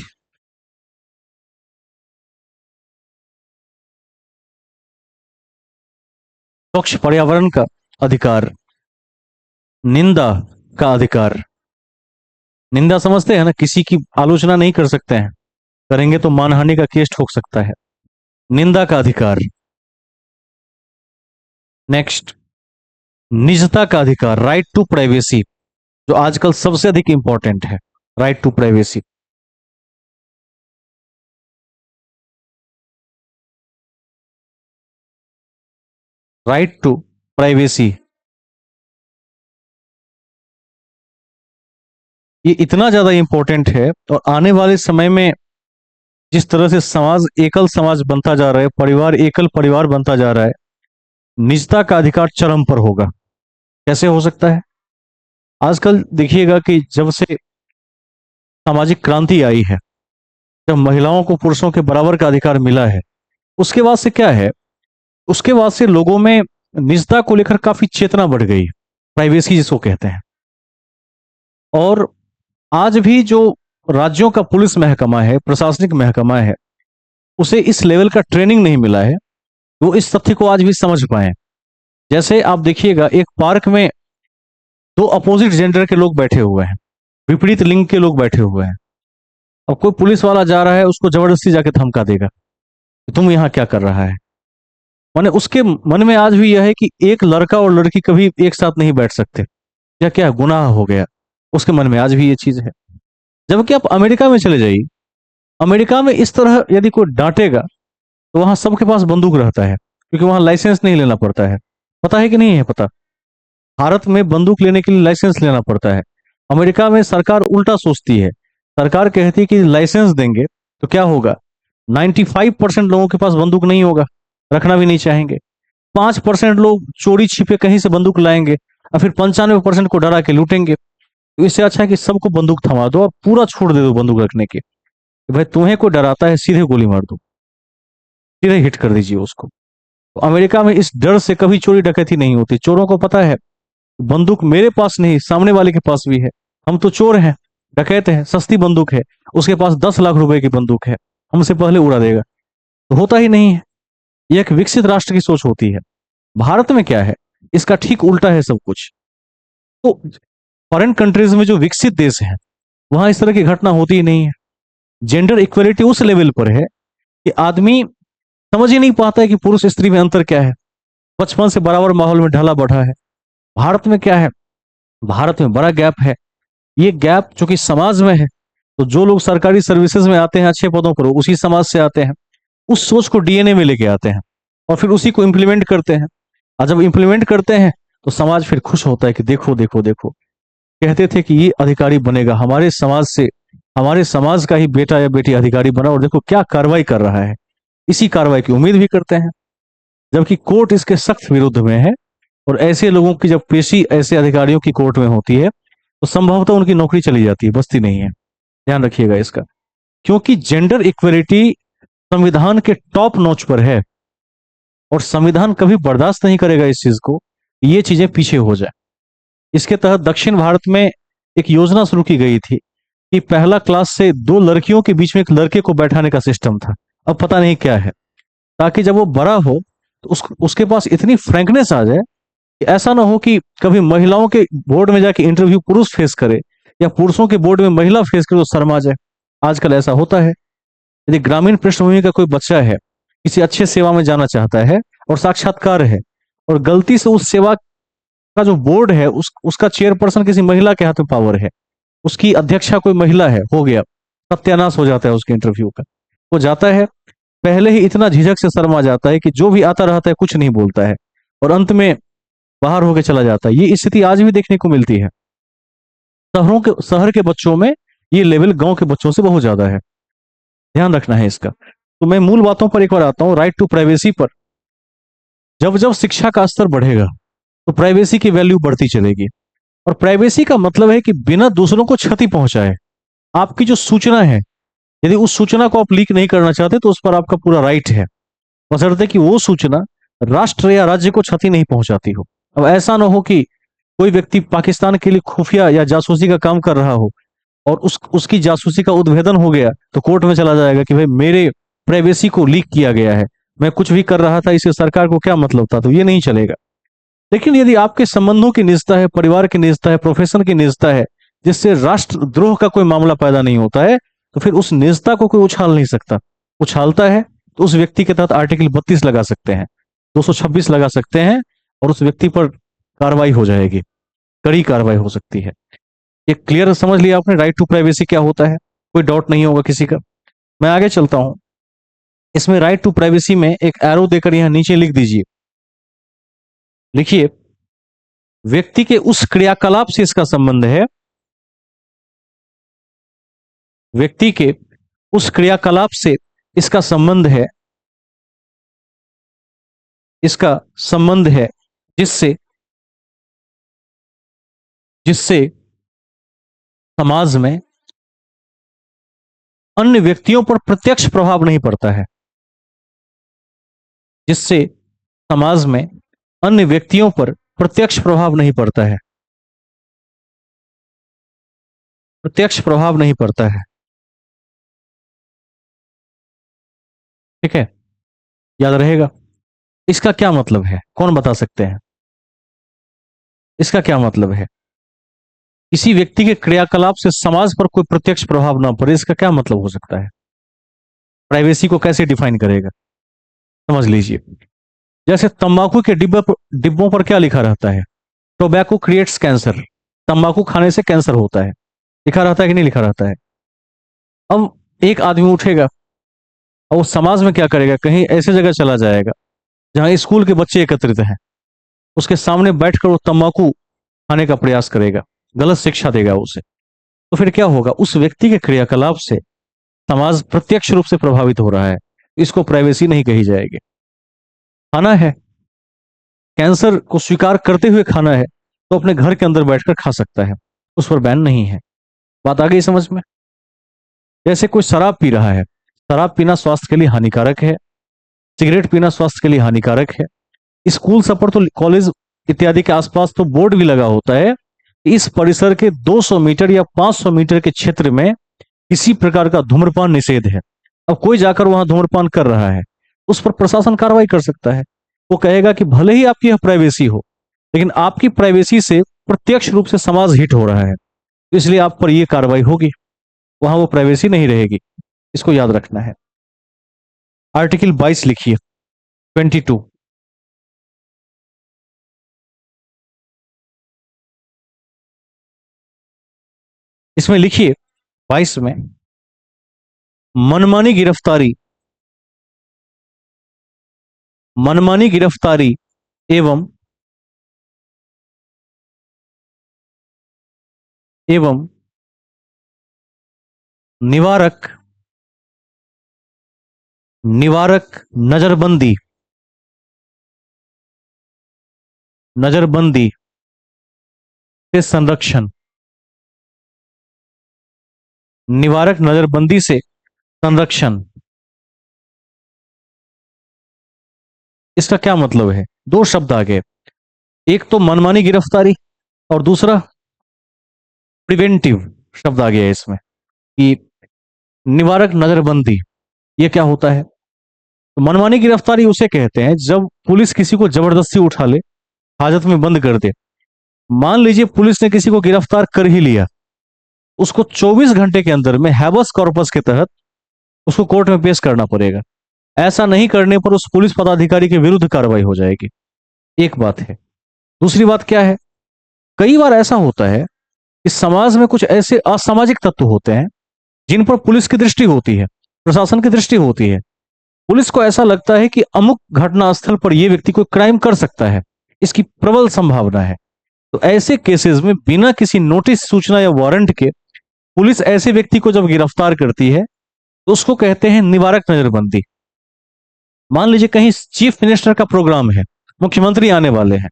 स्वच्छ पर्यावरण का अधिकार, निंदा का अधिकार। निंदा समझते हैं ना, किसी की आलोचना नहीं कर सकते हैं, करेंगे तो मानहानि का केस ठोक सकता है। निंदा का अधिकार। नेक्स्ट, निजता का अधिकार, राइट टू प्राइवेसी, जो आजकल सबसे अधिक इंपॉर्टेंट है, right to privacy. Right to privacy, ये इतना ज्यादा इंपॉर्टेंट है, और आने वाले समय में जिस तरह से समाज एकल समाज बनता जा रहा है, परिवार एकल परिवार बनता जा रहा है, निजता का अधिकार चरम पर होगा। कैसे हो सकता है? आजकल देखिएगा कि जब से सामाजिक क्रांति आई है, जब महिलाओं को पुरुषों के बराबर का अधिकार मिला है, उसके बाद से क्या है, उसके बाद से लोगों में निजता को लेकर काफी चेतना बढ़ गई, प्राइवेसी जिसको कहते हैं। और आज भी जो राज्यों का पुलिस महकमा है, प्रशासनिक महकमा है, उसे इस लेवल का ट्रेनिंग नहीं मिला है, वो इस तथ्य को आज भी समझ पाए। जैसे आप देखिएगा, एक पार्क में दो अपोजिट जेंडर के लोग बैठे हुए हैं, विपरीत लिंग के लोग बैठे हुए हैं। अब कोई पुलिस वाला जा रहा है, उसको जबरदस्ती जाके धमका देगा कि तुम यहां क्या कर रहा है। माने उसके मन में आज भी यह है कि एक लड़का और लड़की कभी एक साथ नहीं बैठ सकते, या क्या गुनाह हो गया, उसके मन में आज भी ये चीज है। जबकि आप अमेरिका में चले जाइए, अमेरिका में इस तरह यदि कोई डांटेगा तो वहां सबके पास बंदूक रहता है, क्योंकि वहां लाइसेंस नहीं लेना पड़ता है। पता है कि नहीं है पता? भारत में बंदूक लेने के लिए लाइसेंस लेना पड़ता है। अमेरिका में सरकार उल्टा सोचती है, सरकार कहती है कि लाइसेंस देंगे तो क्या होगा, 95% लोगों के पास बंदूक नहीं होगा, रखना भी नहीं चाहेंगे। 5% लोग चोरी छिपे कहीं से बंदूक लाएंगे, और फिर 95% को डरा के लूटेंगे। तो इससे अच्छा है कि सबको बंदूक थमा दो और पूरा छोड़ दे दो बंदूक रखने के, कि भाई तुम्हें कोई डराता है, सीधे गोली मार दो, सीधे हिट कर दीजिए उसको। तो अमेरिका में इस डर से कभी चोरी डकैती नहीं होती। चोरों को पता है बंदूक मेरे पास नहीं, सामने वाले के पास भी है, हम तो चोर हैं, डकैत हैं, सस्ती बंदूक है, उसके पास 10 लाख रुपए की बंदूक है, हमसे पहले उड़ा देगा। तो होता ही नहीं है। यह एक विकसित राष्ट्र की सोच होती है। भारत में क्या है, इसका ठीक उल्टा है सब कुछ। तो फॉरेन कंट्रीज में जो विकसित देश है, वहां इस तरह की घटना होती ही नहीं है। जेंडर इक्वलिटी उस लेवल पर है कि आदमी समझ ही नहीं पाता है कि पुरुष स्त्री में अंतर क्या है, बचपन से बराबर माहौल में ढला बढ़ा है। भारत में क्या है, भारत में बड़ा गैप है। ये गैप जो कि समाज में है, तो जो लोग सरकारी सर्विसेज में आते हैं अच्छे पदों पर, वो उसी समाज से आते हैं, उस सोच को डीएनए में लेके आते हैं, और फिर उसी को इंप्लीमेंट करते हैं। और जब इंप्लीमेंट करते हैं तो समाज फिर खुश होता है कि देखो देखो देखो, कहते थे कि ये अधिकारी बनेगा, हमारे समाज से, हमारे समाज का ही बेटा या बेटी अधिकारी बना, और देखो क्या कार्रवाई कर रहा है। इसी कार्रवाई की उम्मीद भी करते हैं, जबकि कोर्ट इसके सख्त विरुद्ध में है। और ऐसे लोगों की जब पेशी ऐसे अधिकारियों की कोर्ट में होती है, तो संभवतः उनकी नौकरी चली जाती है, बचती नहीं है। ध्यान रखिएगा इसका, क्योंकि जेंडर इक्वलिटी संविधान के टॉप नॉच पर है, और संविधान कभी बर्दाश्त नहीं करेगा इस चीज को, ये चीजें पीछे हो जाए। इसके तहत दक्षिण भारत में एक योजना शुरू की गई थी कि पहला क्लास से दो लड़कियों के बीच में एक लड़के को बैठाने का सिस्टम था, अब पता नहीं क्या है, ताकि जब वो बड़ा हो तो उसके पास इतनी फ्रैंकनेस आ जाए कि ऐसा ना हो कि कभी महिलाओं के बोर्ड में जाके इंटरव्यू पुरुष फेस करे, या पुरुषों के बोर्ड में महिला फेस करे तो शर्मा जाए। आजकल ऐसा होता है। यदि ग्रामीण पृष्ठभूमि का कोई बच्चा है, किसी अच्छे सेवा में जाना चाहता है, और साक्षात्कार है, और गलती से उस सेवा का जो बोर्ड है, उसका चेयरपर्सन किसी महिला के हाथ में पावर है, उसकी अध्यक्षा कोई महिला है, हो गया, सत्यानाश हो जाता है उसके इंटरव्यू का। वो जाता है, पहले ही इतना झिझक से शर्मा जाता है कि जो भी आता रहता है कुछ नहीं बोलता है, और अंत में बाहर होके चला जाता है। ये स्थिति आज भी देखने को मिलती है। शहर के बच्चों में ये लेवल गांव के बच्चों से बहुत ज्यादा है। ध्यान रखना है इसका। तो मैं मूल बातों पर एक बार आता हूं, राइट टू प्राइवेसी पर। जब जब शिक्षा का स्तर बढ़ेगा तो प्राइवेसी की वैल्यू बढ़ती चलेगी। और प्राइवेसी का मतलब है कि बिना दूसरों को क्षति पहुंचाए आपकी जो सूचना है, यदि उस सूचना को आप लीक नहीं करना चाहते तो उस पर आपका पूरा राइट है, बशर्ते कि वो सूचना राष्ट्र या राज्य को क्षति नहीं पहुंचाती हो। अब ऐसा ना हो कि कोई व्यक्ति पाकिस्तान के लिए खुफिया या जासूसी का काम कर रहा हो और उसकी जासूसी का उद्भेदन हो गया तो कोर्ट में चला जाएगा कि भाई मेरे प्राइवेसी को लीक किया गया है, मैं कुछ भी कर रहा था, इससे सरकार को क्या मतलब था, तो ये नहीं चलेगा। लेकिन यदि आपके संबंधों की निजता है, परिवार की निजता है, प्रोफेशन की निजता है, जिससे राष्ट्रद्रोह का कोई मामला पैदा नहीं होता है, तो फिर उस निजता को कोई उछाल नहीं सकता। उछालता है तो उस व्यक्ति के तहत आर्टिकल 32 लगा सकते हैं, 226 लगा सकते हैं, और उस व्यक्ति पर कार्रवाई हो जाएगी, कड़ी कार्रवाई हो सकती है। ये क्लियर समझ लिया आपने राइट टू प्राइवेसी क्या होता है? कोई डाउट नहीं होगा किसी का। मैं आगे चलता हूं। इसमें राइट टू प्राइवेसी में एक एरो देकर यहां नीचे लिख दीजिए, लिखिए व्यक्ति के उस क्रियाकलाप से इसका संबंध है, व्यक्ति के उस क्रियाकलाप से इसका संबंध है, इसका संबंध है जिससे जिससे समाज में अन्य व्यक्तियों पर प्रत्यक्ष प्रभाव नहीं पड़ता है, जिससे समाज में अन्य व्यक्तियों पर प्रत्यक्ष प्रभाव नहीं पड़ता है, प्रत्यक्ष प्रभाव नहीं पड़ता है। ठीक है, याद रहेगा। इसका क्या मतलब है, कौन बता सकते हैं? इसका क्या मतलब है? किसी व्यक्ति के क्रियाकलाप से समाज पर कोई प्रत्यक्ष प्रभाव ना पड़े, इसका क्या मतलब हो सकता है? प्राइवेसी को कैसे डिफाइन करेगा, समझ लीजिए। जैसे तंबाकू के डिब्बों पर क्या लिखा रहता है? टोबैको क्रिएट्स कैंसर, तंबाकू खाने से कैंसर होता है, लिखा रहता है कि नहीं लिखा रहता है? अब एक आदमी उठेगा और वो समाज में क्या करेगा, कहीं ऐसे जगह चला जाएगा जहां स्कूल के बच्चे एकत्रित हैं, उसके सामने बैठकर वो तंबाकू खाने का प्रयास करेगा, गलत शिक्षा देगा उसे, तो फिर क्या होगा? उस व्यक्ति के क्रियाकलाप से समाज प्रत्यक्ष रूप से प्रभावित हो रहा है, इसको प्राइवेसी नहीं कही जाएगी। खाना है, कैंसर को स्वीकार करते हुए खाना है, तो अपने घर के अंदर बैठकर खा सकता है, उस पर बैन नहीं है। बात आ गई समझ में? जैसे कोई शराब पी रहा है, शराब पीना स्वास्थ्य के लिए हानिकारक है, सिगरेट पीना स्वास्थ्य के लिए हानिकारक है। स्कूल सब पर तो, कॉलेज इत्यादि के आसपास तो बोर्ड भी लगा होता है, इस परिसर के 200 मीटर या 500 मीटर के क्षेत्र में किसी प्रकार का धूम्रपान निषेध है। अब कोई जाकर वहां धूम्रपान कर रहा है, उस पर प्रशासन कार्रवाई कर सकता है। वो कहेगा कि भले ही आपकी यह प्राइवेसी हो, लेकिन आपकी प्राइवेसी से प्रत्यक्ष रूप से समाज हिट हो रहा है, इसलिए आप पर यह कार्रवाई होगी, वहां वो प्राइवेसी नहीं रहेगी। इसको याद रखना है। आर्टिकल 22 लिखिए, 22। इसमें लिखिए 22 में, मनमानी गिरफ्तारी, मनमानी गिरफ्तारी एवं एवं निवारक निवारक नजरबंदी, नजरबंदी से संरक्षण, निवारक नजरबंदी से संरक्षण। इसका क्या मतलब है? दो शब्द आ गए, एक तो मनमानी गिरफ्तारी और दूसरा प्रिवेंटिव शब्द आ गया है इसमें, कि निवारक नजरबंदी। ये क्या होता है? तो मनमानी गिरफ्तारी उसे कहते हैं जब पुलिस किसी को जबरदस्ती उठा ले, हाजत में बंद कर दे। मान लीजिए पुलिस ने किसी को गिरफ्तार कर ही लिया, उसको 24 घंटे के अंदर में हैबस कॉर्पस के तहत उसको कोर्ट में पेश करना पड़ेगा। ऐसा नहीं करने पर उस पुलिस पदाधिकारी के विरुद्ध कार्रवाई हो जाएगी। एक बात है। दूसरी बात क्या है? कई बार ऐसा होता है कि समाज में कुछ ऐसे असामाजिक तत्व होते हैं जिन पर पुलिस की दृष्टि होती है, प्रशासन की दृष्टि होती है। पुलिस को ऐसा लगता है कि अमुक घटना स्थल पर यह व्यक्ति कोई क्राइम कर सकता है, इसकी प्रबल संभावना है। तो ऐसे केसेस में बिना किसी नोटिस, सूचना या वारंट के पुलिस ऐसे व्यक्ति को जब गिरफ्तार करती है तो उसको कहते हैं निवारक नजरबंदी। मान लीजिए कहीं चीफ मिनिस्टर का प्रोग्राम है, मुख्यमंत्री आने वाले हैं,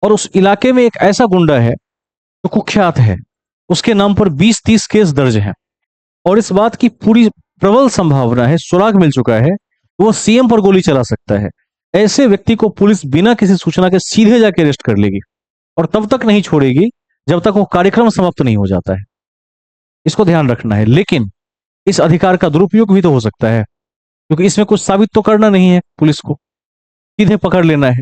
और उस इलाके में एक ऐसा गुंडा है जो कुख्यात है, उसके नाम पर 20-30 केस दर्ज हैं, और इस बात की पूरी प्रबल संभावना है, सुराग मिल चुका है, वो सीएम पर गोली चला सकता है। ऐसे व्यक्ति को पुलिस बिना किसी सूचना के सीधे जाके अरेस्ट कर लेगी और तब तक नहीं छोड़ेगी जब तक वो कार्यक्रम समाप्त नहीं हो जाता है। इसको ध्यान रखना है। लेकिन इस अधिकार का दुरुपयोग भी तो हो सकता है, क्योंकि इसमें कुछ साबित तो करना नहीं है, पुलिस को सीधे पकड़ लेना है।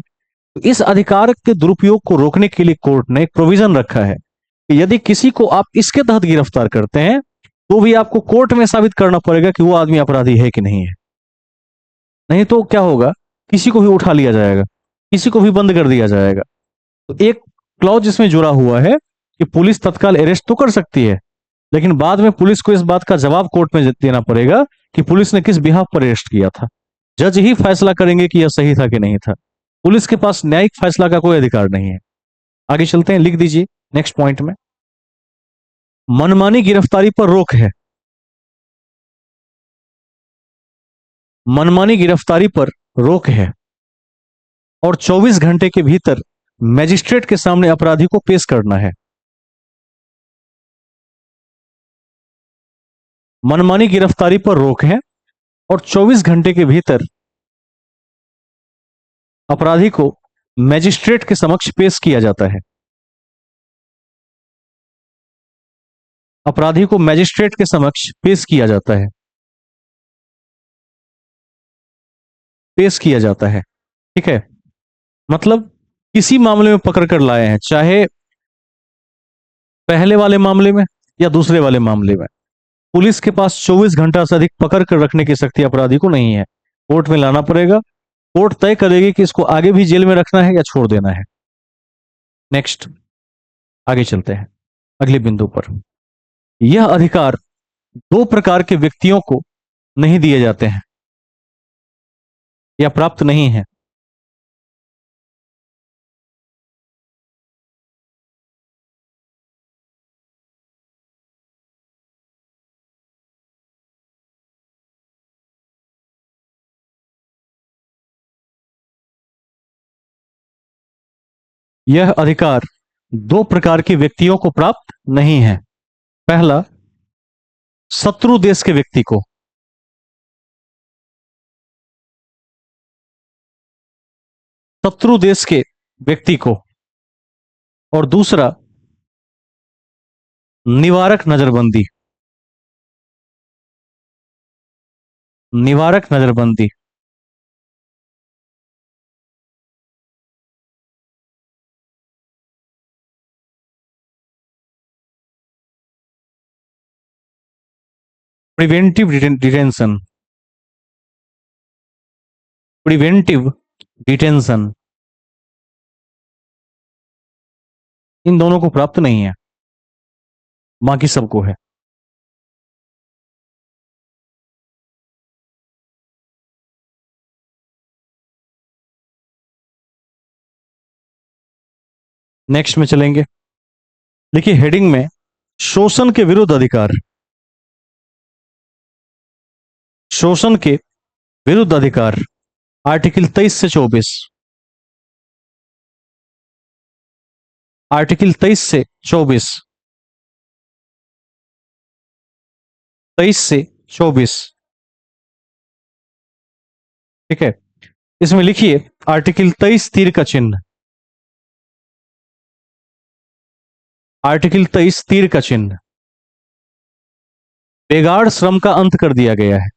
तो इस अधिकार के दुरुपयोग को रोकने के लिए कोर्ट ने एक प्रोविजन रखा है कि यदि किसी को आप इसके तहत गिरफ्तार करते हैं तो भी आपको कोर्ट में साबित करना पड़ेगा कि वो आदमी अपराधी है कि नहीं है। नहीं तो क्या होगा, किसी को भी उठा लिया जाएगा, किसी को भी बंद कर दिया जाएगा। तो एक क्लॉज इसमें जुड़ा हुआ है कि पुलिस तत्काल अरेस्ट तो कर सकती है, लेकिन बाद में पुलिस को इस बात का जवाब कोर्ट में देना पड़ेगा कि पुलिस ने किस बिहाफ पर अरेस्ट किया था। जज ही फैसला करेंगे कि यह सही था कि नहीं था। पुलिस के पास न्यायिक फैसला का कोई अधिकार नहीं है। आगे चलते हैं, लिख दीजिए नेक्स्ट पॉइंट में, मनमानी गिरफ्तारी पर रोक है। मनमानी गिरफ्तारी पर रोक है और 24 घंटे के भीतर मैजिस्ट्रेट के सामने अपराधी को पेश करना है। मनमानी गिरफ्तारी पर रोक है और 24 घंटे के भीतर अपराधी को मैजिस्ट्रेट के समक्ष पेश किया जाता है। अपराधी को मैजिस्ट्रेट के समक्ष पेश किया जाता है, पेश किया जाता है। ठीक है, मतलब किसी मामले में पकड़ कर लाए हैं, चाहे पहले वाले मामले में या दूसरे वाले मामले में, पुलिस के पास 24 घंटा से अधिक पकड़ कर रखने की शक्ति अपराधी को नहीं है। कोर्ट में लाना पड़ेगा, कोर्ट तय करेगी कि इसको आगे भी जेल में रखना है या छोड़ देना है। नेक्स्ट, आगे चलते हैं अगले बिंदु पर। यह अधिकार दो प्रकार के व्यक्तियों को नहीं दिए जाते हैं या प्राप्त नहीं है। यह अधिकार दो प्रकार के व्यक्तियों को प्राप्त नहीं है। पहला, शत्रु देश के व्यक्ति को। शत्रु देश के व्यक्ति को। और दूसरा, निवारक नजरबंदी। निवारक नजरबंदी। Preventive detention. प्रिवेंटिव डिटेंशन, इन दोनों को प्राप्त नहीं है, बाकी सबको है। नेक्स्ट में चलेंगे, देखिए हेडिंग में, शोषण के विरुद्ध अधिकार। शोषण के विरुद्ध अधिकार, आर्टिकल 23 से 24। आर्टिकल 23 से 24। 23 से 24। ठीक है, इसमें लिखिए आर्टिकल 23 तीर का चिन्ह। आर्टिकल 23 तीर का चिन्ह। बेगार श्रम का अंत कर दिया गया है।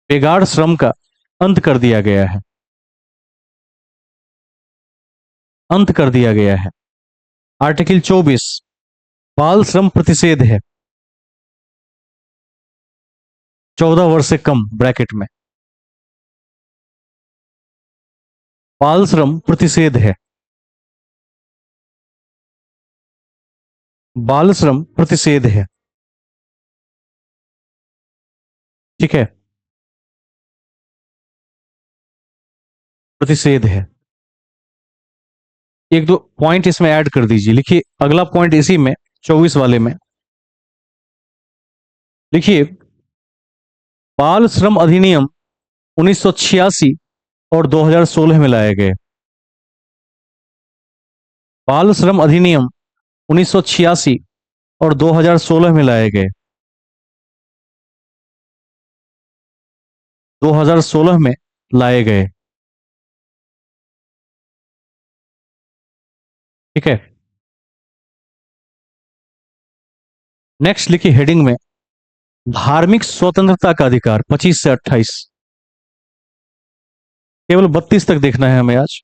बेगार श्रम का अंत कर दिया गया है। अंत कर दिया गया है। आर्टिकल 24, बाल श्रम प्रतिषेध है। 14 वर्ष से कम ब्रैकेट में बाल श्रम प्रतिषेध है। बाल श्रम प्रतिषेध है। ठीक है, प्रतिषेध है। एक दो पॉइंट इसमें ऐड कर दीजिए, लिखिए अगला पॉइंट इसी में 24 वाले में लिखिए, बाल श्रम अधिनियम 1986 और 2016 में लाए गए। बाल श्रम अधिनियम 1986 और 2016 में लाए गए। 2016 में लाए गए। ठीक है। नेक्स्ट लिखिए हेडिंग में, धार्मिक स्वतंत्रता का अधिकार 25 से 28। केवल 32 तक देखना है हमें आज।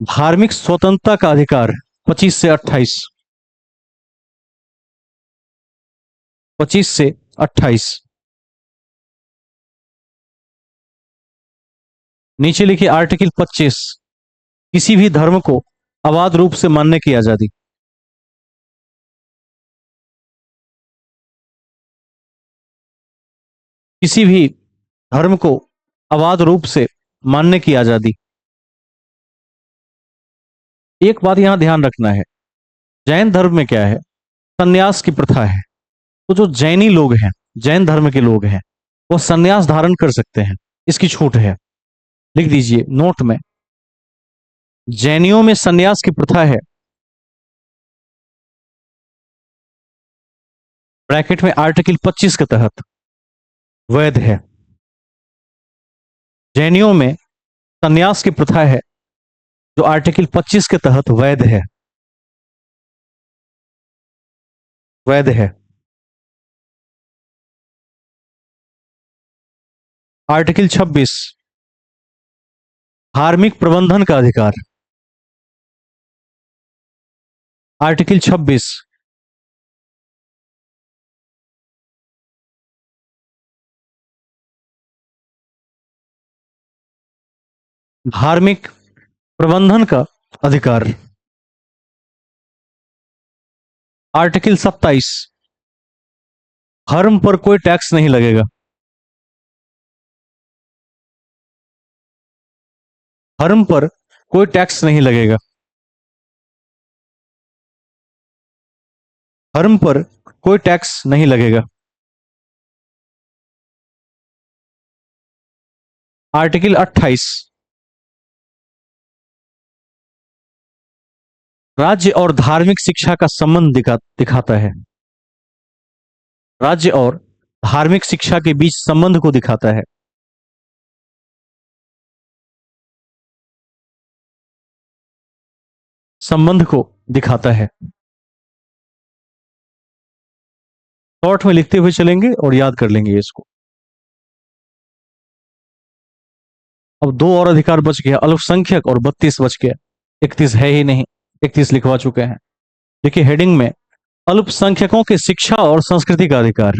धार्मिक स्वतंत्रता का अधिकार 25 से 28। 25 से 28। नीचे लिखिए आर्टिकल 25, किसी भी धर्म को अबाध रूप से मानने की आजादी। किसी भी धर्म को अबाध रूप से मानने की आजादी। एक बात यहां ध्यान रखना है, जैन धर्म में क्या है, संन्यास की प्रथा है। तो जो जैनी लोग हैं, जैन धर्म के लोग हैं, वो संन्यास धारण कर सकते हैं, इसकी छूट है। लिख दीजिए नोट में, जैनियों में संन्यास की प्रथा है, ब्रैकेट में आर्टिकल 25 के तहत वैध है। जैनियों में संन्यास की प्रथा है जो आर्टिकल 25 के तहत वैध है। वैध है। आर्टिकल 26, धार्मिक प्रबंधन का अधिकार। आर्टिकल 26, धार्मिक प्रबंधन का अधिकार। आर्टिकल 27, धर्म पर कोई टैक्स नहीं लगेगा। धर्म पर कोई टैक्स नहीं लगेगा। धर्म पर कोई टैक्स नहीं लगेगा। आर्टिकल 28, राज्य और धार्मिक शिक्षा का संबंध दिखाता है। राज्य और धार्मिक शिक्षा के बीच संबंध को दिखाता है। संबंध को दिखाता है। शॉर्ट में लिखते हुए चलेंगे और याद कर लेंगे इसको। अब दो और अधिकार बच गया, अल्पसंख्यक और 32 बच गया। 31 है ही नहीं, 31 लिखवा चुके हैं। देखिए हेडिंग में, अल्पसंख्यकों के शिक्षा और संस्कृति का अधिकार।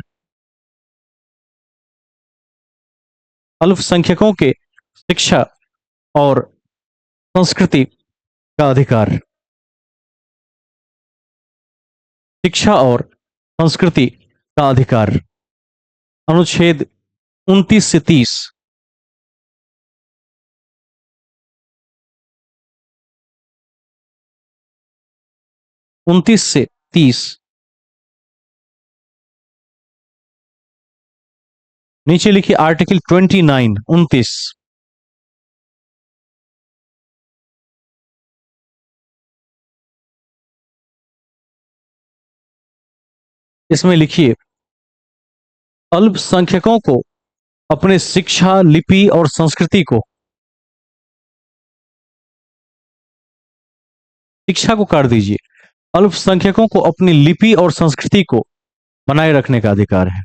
अल्पसंख्यकों के शिक्षा और संस्कृति का अधिकार। शिक्षा और संस्कृति का अधिकार। अनुच्छेद 29 से 30। 29 से 30। नीचे लिखिए आर्टिकल 29, 29। इसमें लिखिए, अल्पसंख्यकों को अपने शिक्षा, लिपि और संस्कृति को, शिक्षा को काट दीजिए, अल्पसंख्यकों को अपनी लिपि और संस्कृति को बनाए रखने का अधिकार है।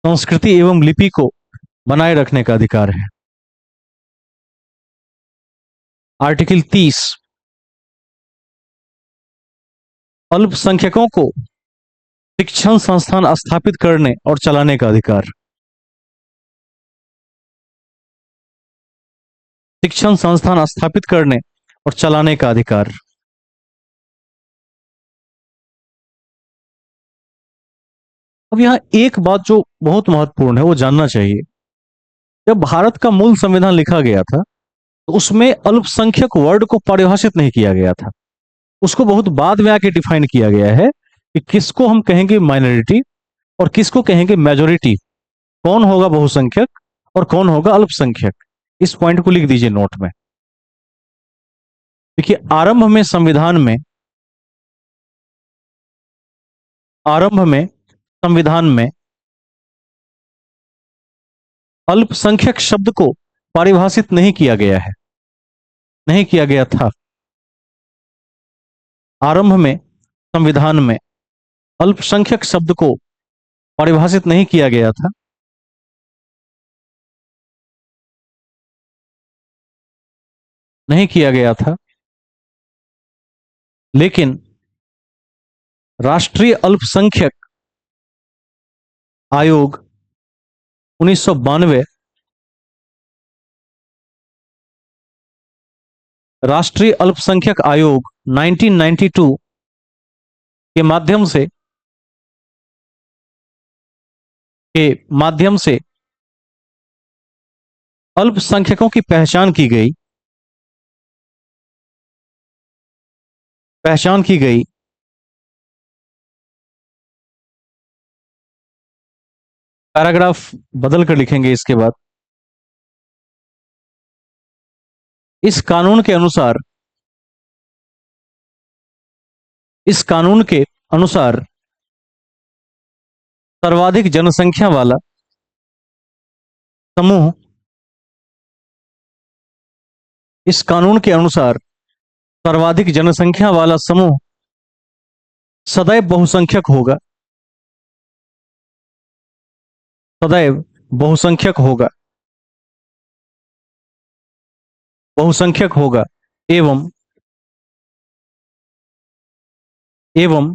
संस्कृति एवं लिपि को बनाए रखने का अधिकार है। आर्टिकल 30, अल्पसंख्यकों को शिक्षण संस्थान स्थापित करने और चलाने का अधिकार। शिक्षण संस्थान स्थापित करने और चलाने का अधिकार। अब यहां एक बात जो बहुत महत्वपूर्ण है वो जानना चाहिए, जब भारत का मूल संविधान लिखा गया था तो उसमें अल्पसंख्यक वर्ड को परिभाषित नहीं किया गया था। उसको बहुत बाद में आके डिफाइन किया गया है कि किसको हम कहेंगे माइनॉरिटी और किसको कहेंगे मेजोरिटी, कौन होगा बहुसंख्यक और कौन होगा अल्पसंख्यक। इस पॉइंट को लिख दीजिए नोट में। देखिए, आरंभ में अल्पसंख्यक शब्द को परिभाषित नहीं किया गया है, नहीं किया गया था। आरंभ में संविधान में अल्पसंख्यक शब्द को परिभाषित नहीं किया गया था। नहीं किया गया था। लेकिन राष्ट्रीय अल्पसंख्यक आयोग 1992, राष्ट्रीय अल्पसंख्यक आयोग 1992 के माध्यम से के माध्यम से अल्पसंख्यकों की पहचान की गई। पैराग्राफ बदल कर लिखेंगे इसके बाद। इस कानून के अनुसार इस कानून के अनुसार सर्वाधिक जनसंख्या वाला समूह इस कानून के अनुसार सर्वाधिक जनसंख्या वाला समूह सदैव बहुसंख्यक होगा। सदैव बहुसंख्यक होगा। बहुसंख्यक होगा। एवं एवं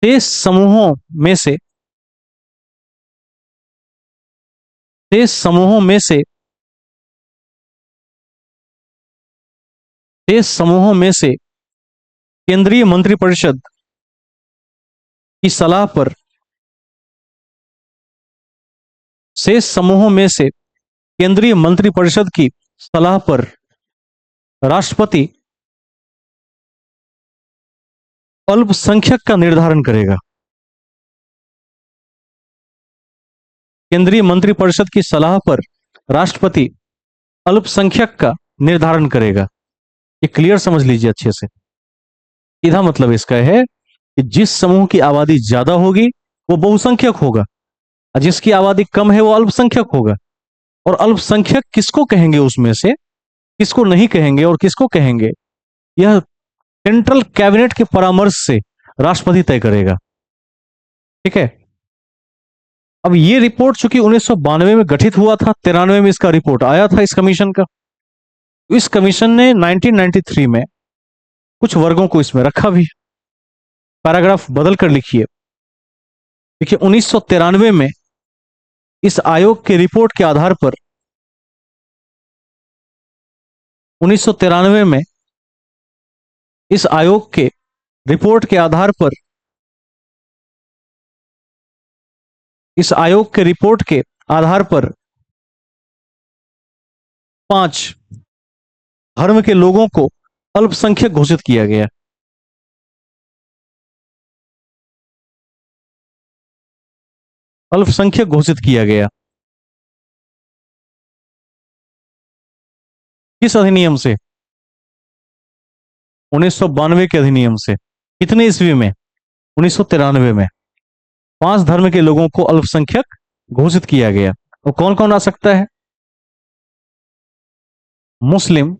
शेष समूहों में से शेष समूहों में से शेष समूहों में से केंद्रीय मंत्रिपरिषद की सलाह पर शेष समूहों में से केंद्रीय मंत्रिपरिषद की सलाह पर राष्ट्रपति अल्पसंख्यक का निर्धारण करेगा। केंद्रीय मंत्रिपरिषद की सलाह पर राष्ट्रपति अल्पसंख्यक का निर्धारण करेगा। ये क्लियर समझ लीजिए अच्छे से। सीधा मतलब इसका है कि जिस समूह की आबादी ज्यादा होगी वो बहुसंख्यक होगा, और जिसकी आबादी कम है वो अल्पसंख्यक होगा। और अल्पसंख्यक किसको कहेंगे, उसमें से किसको नहीं कहेंगे और किसको कहेंगे, यह सेंट्रल कैबिनेट के परामर्श से राष्ट्रपति तय करेगा। ठीक है। अब ये रिपोर्ट चूंकि 1992 में गठित हुआ था, 93 में इसका रिपोर्ट आया था इस कमीशन का। इस कमीशन ने 1993 में कुछ वर्गों को इसमें रखा भी। पैराग्राफ बदल कर लिखिए। देखिए, 1993 में इस आयोग के रिपोर्ट के आधार पर 1993 में इस आयोग के रिपोर्ट के आधार पर इस आयोग के रिपोर्ट के आधार पर 5 धर्म के लोगों को अल्पसंख्यक घोषित किया गया। अल्पसंख्यक घोषित किया गया। किस अधिनियम से? 1992 के अधिनियम से। कितने ईस्वी में? 1993 में 5 धर्म के लोगों को अल्पसंख्यक घोषित किया गया। और कौन कौन आ सकता है? मुस्लिम,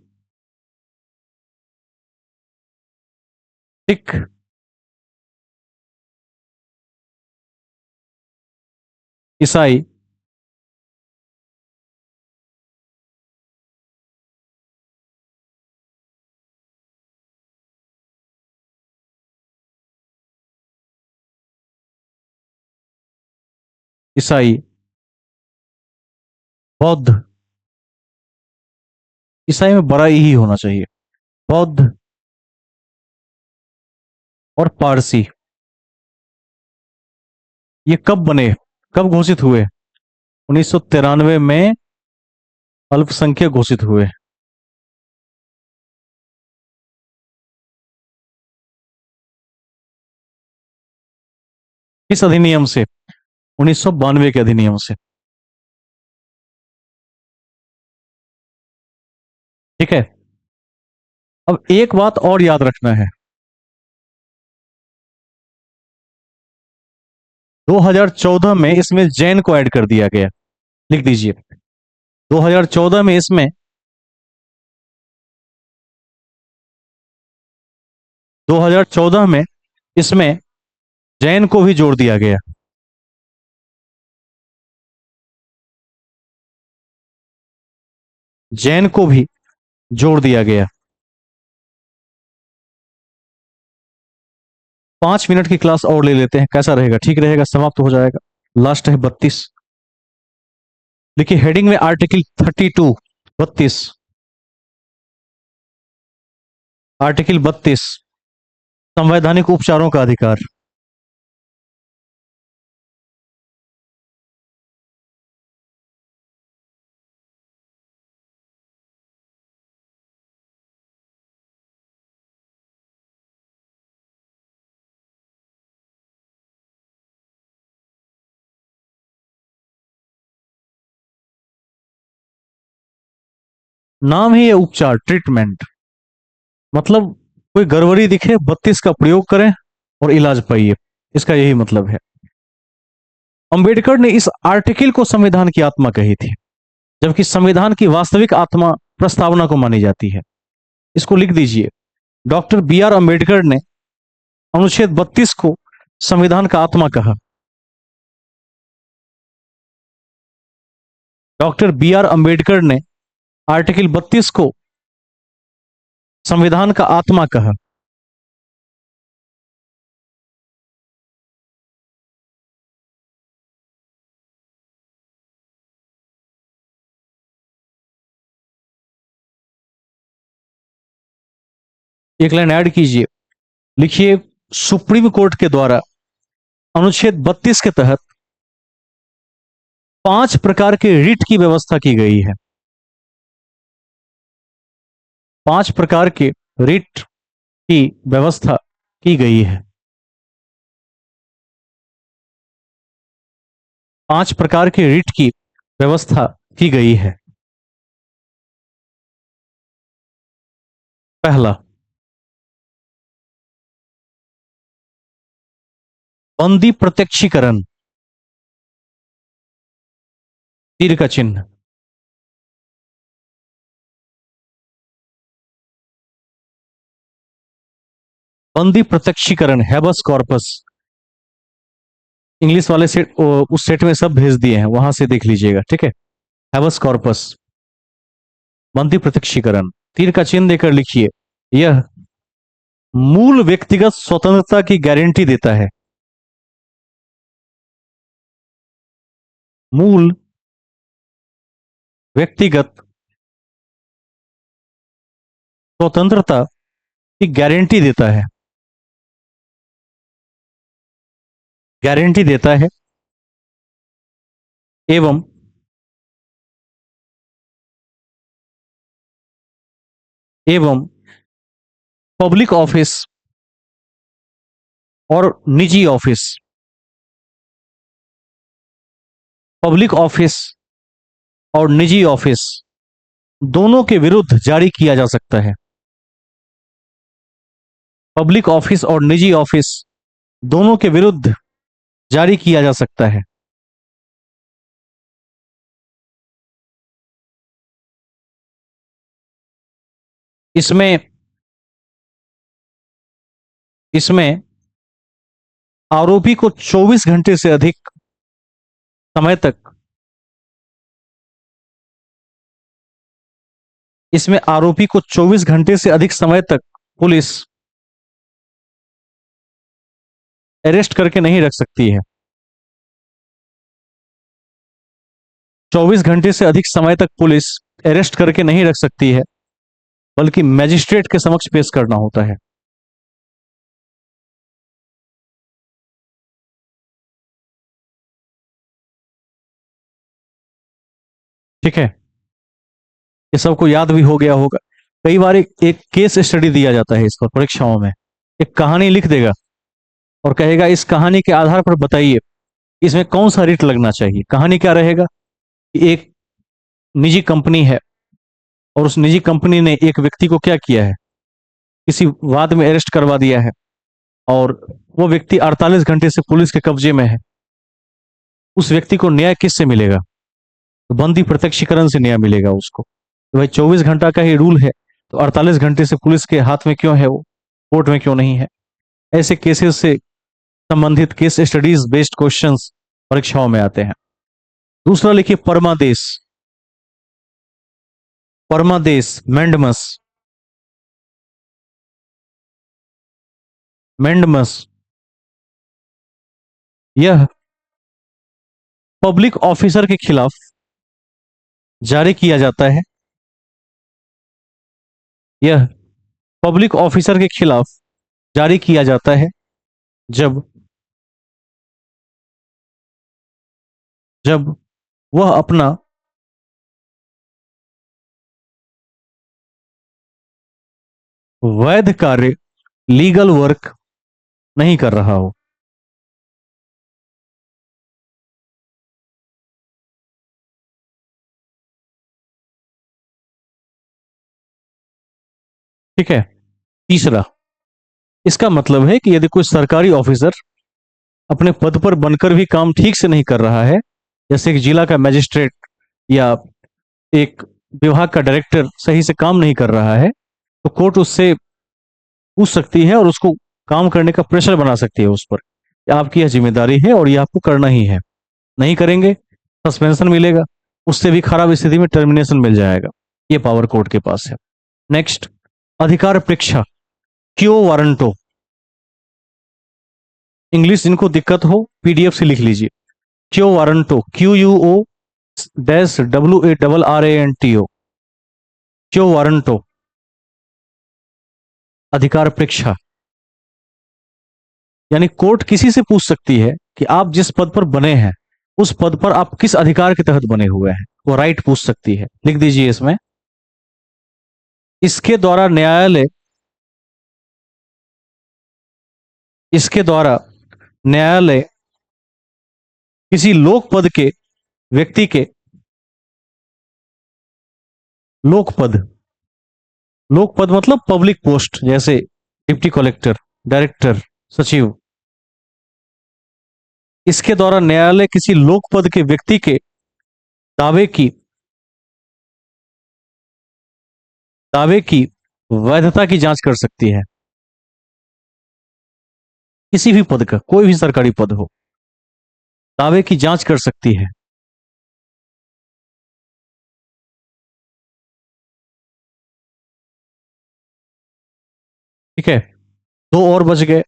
सिख, ईसाई, ईसाई, बौद्ध। ईसाई में बड़ा ही होना चाहिए। बौद्ध और पारसी। ये कब बने, कब घोषित हुए? 1993 में अल्पसंख्यक घोषित हुए। किस अधिनियम से? 1992 के अधिनियम से। ठीक है। अब एक बात और याद रखना है, 2014 में इसमें जैन को ऐड कर दिया गया। लिख दीजिए, 2014 में इसमें 2014 में इसमें जैन को भी जोड़ दिया गया। जैन को भी जोड़ दिया गया। 5 मिनट की क्लास और ले लेते हैं, कैसा रहेगा? ठीक रहेगा, समाप्त हो जाएगा। लास्ट है 32। देखिए हेडिंग में आर्टिकल 32, 32, आर्टिकल 32, संवैधानिक उपचारों का अधिकार। नाम ही है उपचार, ट्रीटमेंट। मतलब कोई गड़बड़ी दिखे 32 का प्रयोग करें और इलाज पाइए, इसका यही मतलब है। अंबेडकर ने इस आर्टिकल को संविधान की आत्मा कही थी, जबकि संविधान की वास्तविक आत्मा प्रस्तावना को मानी जाती है। इसको लिख दीजिए, डॉक्टर बी आर अंबेडकर ने अनुच्छेद 32 को संविधान का आत्मा कहा। डॉक्टर बी आर अंबेडकर ने आर्टिकल 32 को संविधान का आत्मा कहा। एक लाइन ऐड कीजिए, लिखिए, सुप्रीम कोर्ट के द्वारा अनुच्छेद 32 के तहत 5 प्रकार के रिट की व्यवस्था की गई है। 5 प्रकार के रिट की व्यवस्था की गई है। 5 प्रकार के रिट की व्यवस्था की गई है। पहला, बंदी प्रत्यक्षीकरण, तीर का चिन्ह। बंदी प्रत्यक्षीकरण, हैबस कॉर्पस। इंग्लिश वाले सेट, उस सेट में सब भेज दिए हैं, वहां से देख लीजिएगा, ठीक है। हैबस कॉर्पस, बंदी प्रत्यक्षीकरण, तीर का चिन्ह देकर लिखिए, यह मूल व्यक्तिगत स्वतंत्रता की गारंटी देता है। मूल व्यक्तिगत स्वतंत्रता की गारंटी देता है। गारंटी देता है एवं एवं पब्लिक ऑफिस और निजी ऑफिस, पब्लिक ऑफिस और निजी ऑफिस दोनों के विरुद्ध जारी किया जा सकता है। पब्लिक ऑफिस और निजी ऑफिस दोनों के विरुद्ध जारी किया जा सकता है। इसमें इसमें आरोपी को 24 घंटे से अधिक समय तक इसमें आरोपी को 24 घंटे से अधिक समय तक पुलिस अरेस्ट करके नहीं रख सकती है। 24 घंटे से अधिक समय तक पुलिस अरेस्ट करके नहीं रख सकती है, बल्कि मैजिस्ट्रेट के समक्ष पेश करना होता है। ठीक है, ये सबको याद भी हो गया होगा। कई बार एक केस स्टडी दिया जाता है इस पर परीक्षाओं में। एक कहानी लिख देगा और कहेगा इस कहानी के आधार पर बताइए इसमें कौन सा रिट लगना चाहिए। कहानी क्या रहेगा? एक निजी कंपनी है, और उस निजी कंपनी ने एक व्यक्ति को क्या किया है, किसी वाद में अरेस्ट करवा दिया है, और वो व्यक्ति 48 घंटे से पुलिस के कब्जे में है। उस व्यक्ति को न्याय किससे मिलेगा? तो बंदी प्रत्यक्षीकरण से न्याय मिलेगा उसको। तो भाई 24 घंटा का ही रूल है, तो 48 घंटे से पुलिस के हाथ में क्यों है वो, कोर्ट में क्यों नहीं है? ऐसे केसेस से संबंधित केस स्टडीज बेस्ड क्वेश्चंस परीक्षाओं में आते हैं। दूसरा लिखिए परमादेश। परमादेश, मैंडमस। मैंडमस यह पब्लिक ऑफिसर के खिलाफ जारी किया जाता है। यह पब्लिक ऑफिसर के खिलाफ जारी किया जाता है जब जब वह अपना वैध कार्य, लीगल वर्क नहीं कर रहा हो। ठीक है। तीसरा, इसका मतलब है कि यदि कोई सरकारी ऑफिसर अपने पद पर बनकर भी काम ठीक से नहीं कर रहा है, जैसे एक जिला का मजिस्ट्रेट या एक विभाग का डायरेक्टर सही से काम नहीं कर रहा है, तो कोर्ट उससे पूछ सकती है और उसको काम करने का प्रेशर बना सकती है उस पर। आपकी यह जिम्मेदारी है और यह आपको करना ही है। नहीं करेंगे, सस्पेंशन मिलेगा, उससे भी खराब स्थिति में टर्मिनेशन मिल जाएगा। ये पावर कोर्ट के पास है। नेक्स्ट, अधिकार परीक्षा, क्यो वारंटो। इंग्लिश जिनको दिक्कत हो पीडीएफ से लिख लीजिए। क्यो वारंटो, QUO-WARRANTO। क्यो वारंटो, अधिकार परीक्षा। यानी कोर्ट किसी से पूछ सकती है कि आप जिस पद पर बने हैं, उस पद पर आप किस अधिकार के तहत बने हुए हैं, वो राइट पूछ सकती है। लिख दीजिए इसमें। इसके द्वारा न्यायालय इसके द्वारा न्यायालय किसी लोक पद के व्यक्ति के लोक पद लोक पद मतलब पब्लिक पोस्ट, जैसे डिप्टी कलेक्टर, डायरेक्टर, सचिव। इसके द्वारा न्यायालय किसी लोक पद के व्यक्ति के दावे की दावे की वैधता की जांच कर सकती है। किसी भी पद का, कोई भी सरकारी पद हो, दावे की जांच कर सकती है। ठीक है, दो और बच गए।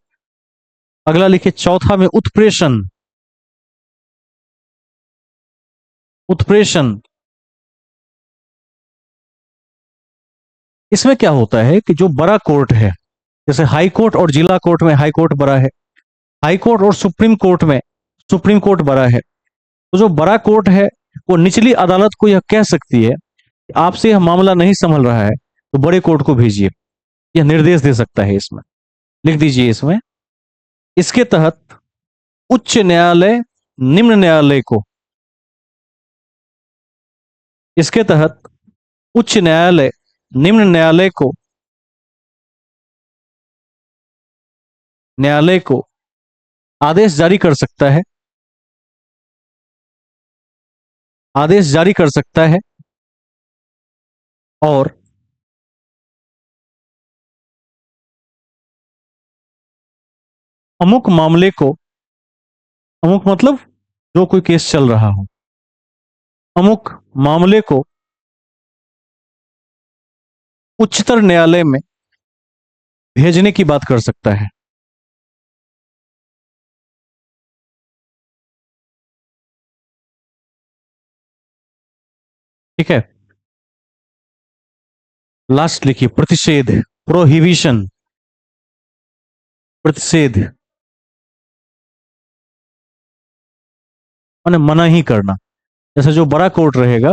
अगला लिखिए चौथा में उत्प्रेषण। उत्प्रेषण, इसमें क्या होता है कि जो बड़ा कोर्ट है, जैसे हाई कोर्ट और जिला कोर्ट में हाई कोर्ट बड़ा है, हाई कोर्ट और सुप्रीम कोर्ट में सुप्रीम कोर्ट बड़ा है, तो जो बड़ा कोर्ट है वो निचली अदालत को यह कह सकती है कि आपसे यह मामला नहीं संभल रहा है, तो बड़े कोर्ट को भेजिए। यह निर्देश दे सकता है इसमें। लिख दीजिए इसमें। इसके तहत उच्च न्यायालय निम्न न्यायालय को इसके तहत उच्च न्यायालय निम्न न्यायालय को आदेश जारी कर सकता है। आदेश जारी कर सकता है और अमुक मामले को, अमुक मतलब जो कोई केस चल रहा हो, अमुक मामले को उच्चतर न्यायालय में भेजने की बात कर सकता है। ठीक है। लास्ट लिखिए प्रतिषेध, प्रोहिबिशन। प्रतिषेध माने मना ही करना। जैसे जो बड़ा कोर्ट रहेगा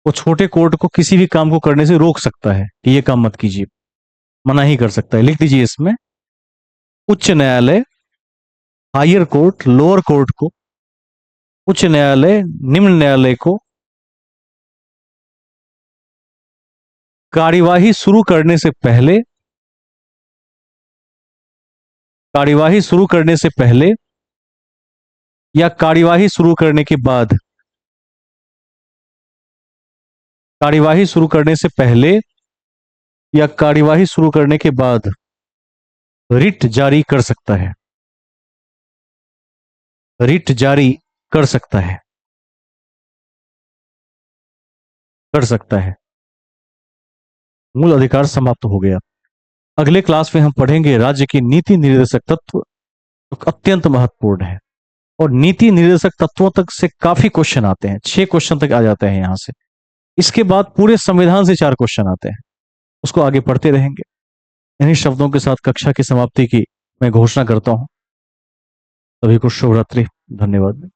वो छोटे कोर्ट को किसी भी काम को करने से रोक सकता है कि ये काम मत कीजिए, मना ही कर सकता है। लिख दीजिए इसमें। उच्च न्यायालय, हायर कोर्ट लोअर कोर्ट को, उच्च न्यायालय निम्न न्यायालय को कार्यवाही शुरू करने से पहले, कार्यवाही शुरू करने से पहले या कार्यवाही शुरू करने के बाद, कार्यवाही शुरू करने से पहले या कार्यवाही शुरू करने के बाद रिट जारी कर सकता है, रिट जारी कर सकता है, कर सकता है। मूल अधिकार समाप्त हो गया। अगले क्लास में हम पढ़ेंगे राज्य की नीति निर्देशक तत्व, जो अत्यंत महत्वपूर्ण है। और नीति निर्देशक तत्वों तक से काफी क्वेश्चन आते हैं, 6 क्वेश्चन तक आ जाते हैं यहां से। इसके बाद पूरे संविधान से 4 क्वेश्चन आते हैं, उसको आगे पढ़ते रहेंगे। इन्हीं शब्दों के साथ कक्षा की समाप्ति की मैं घोषणा करता हूं। सभी को शुभ रात्रि, धन्यवाद।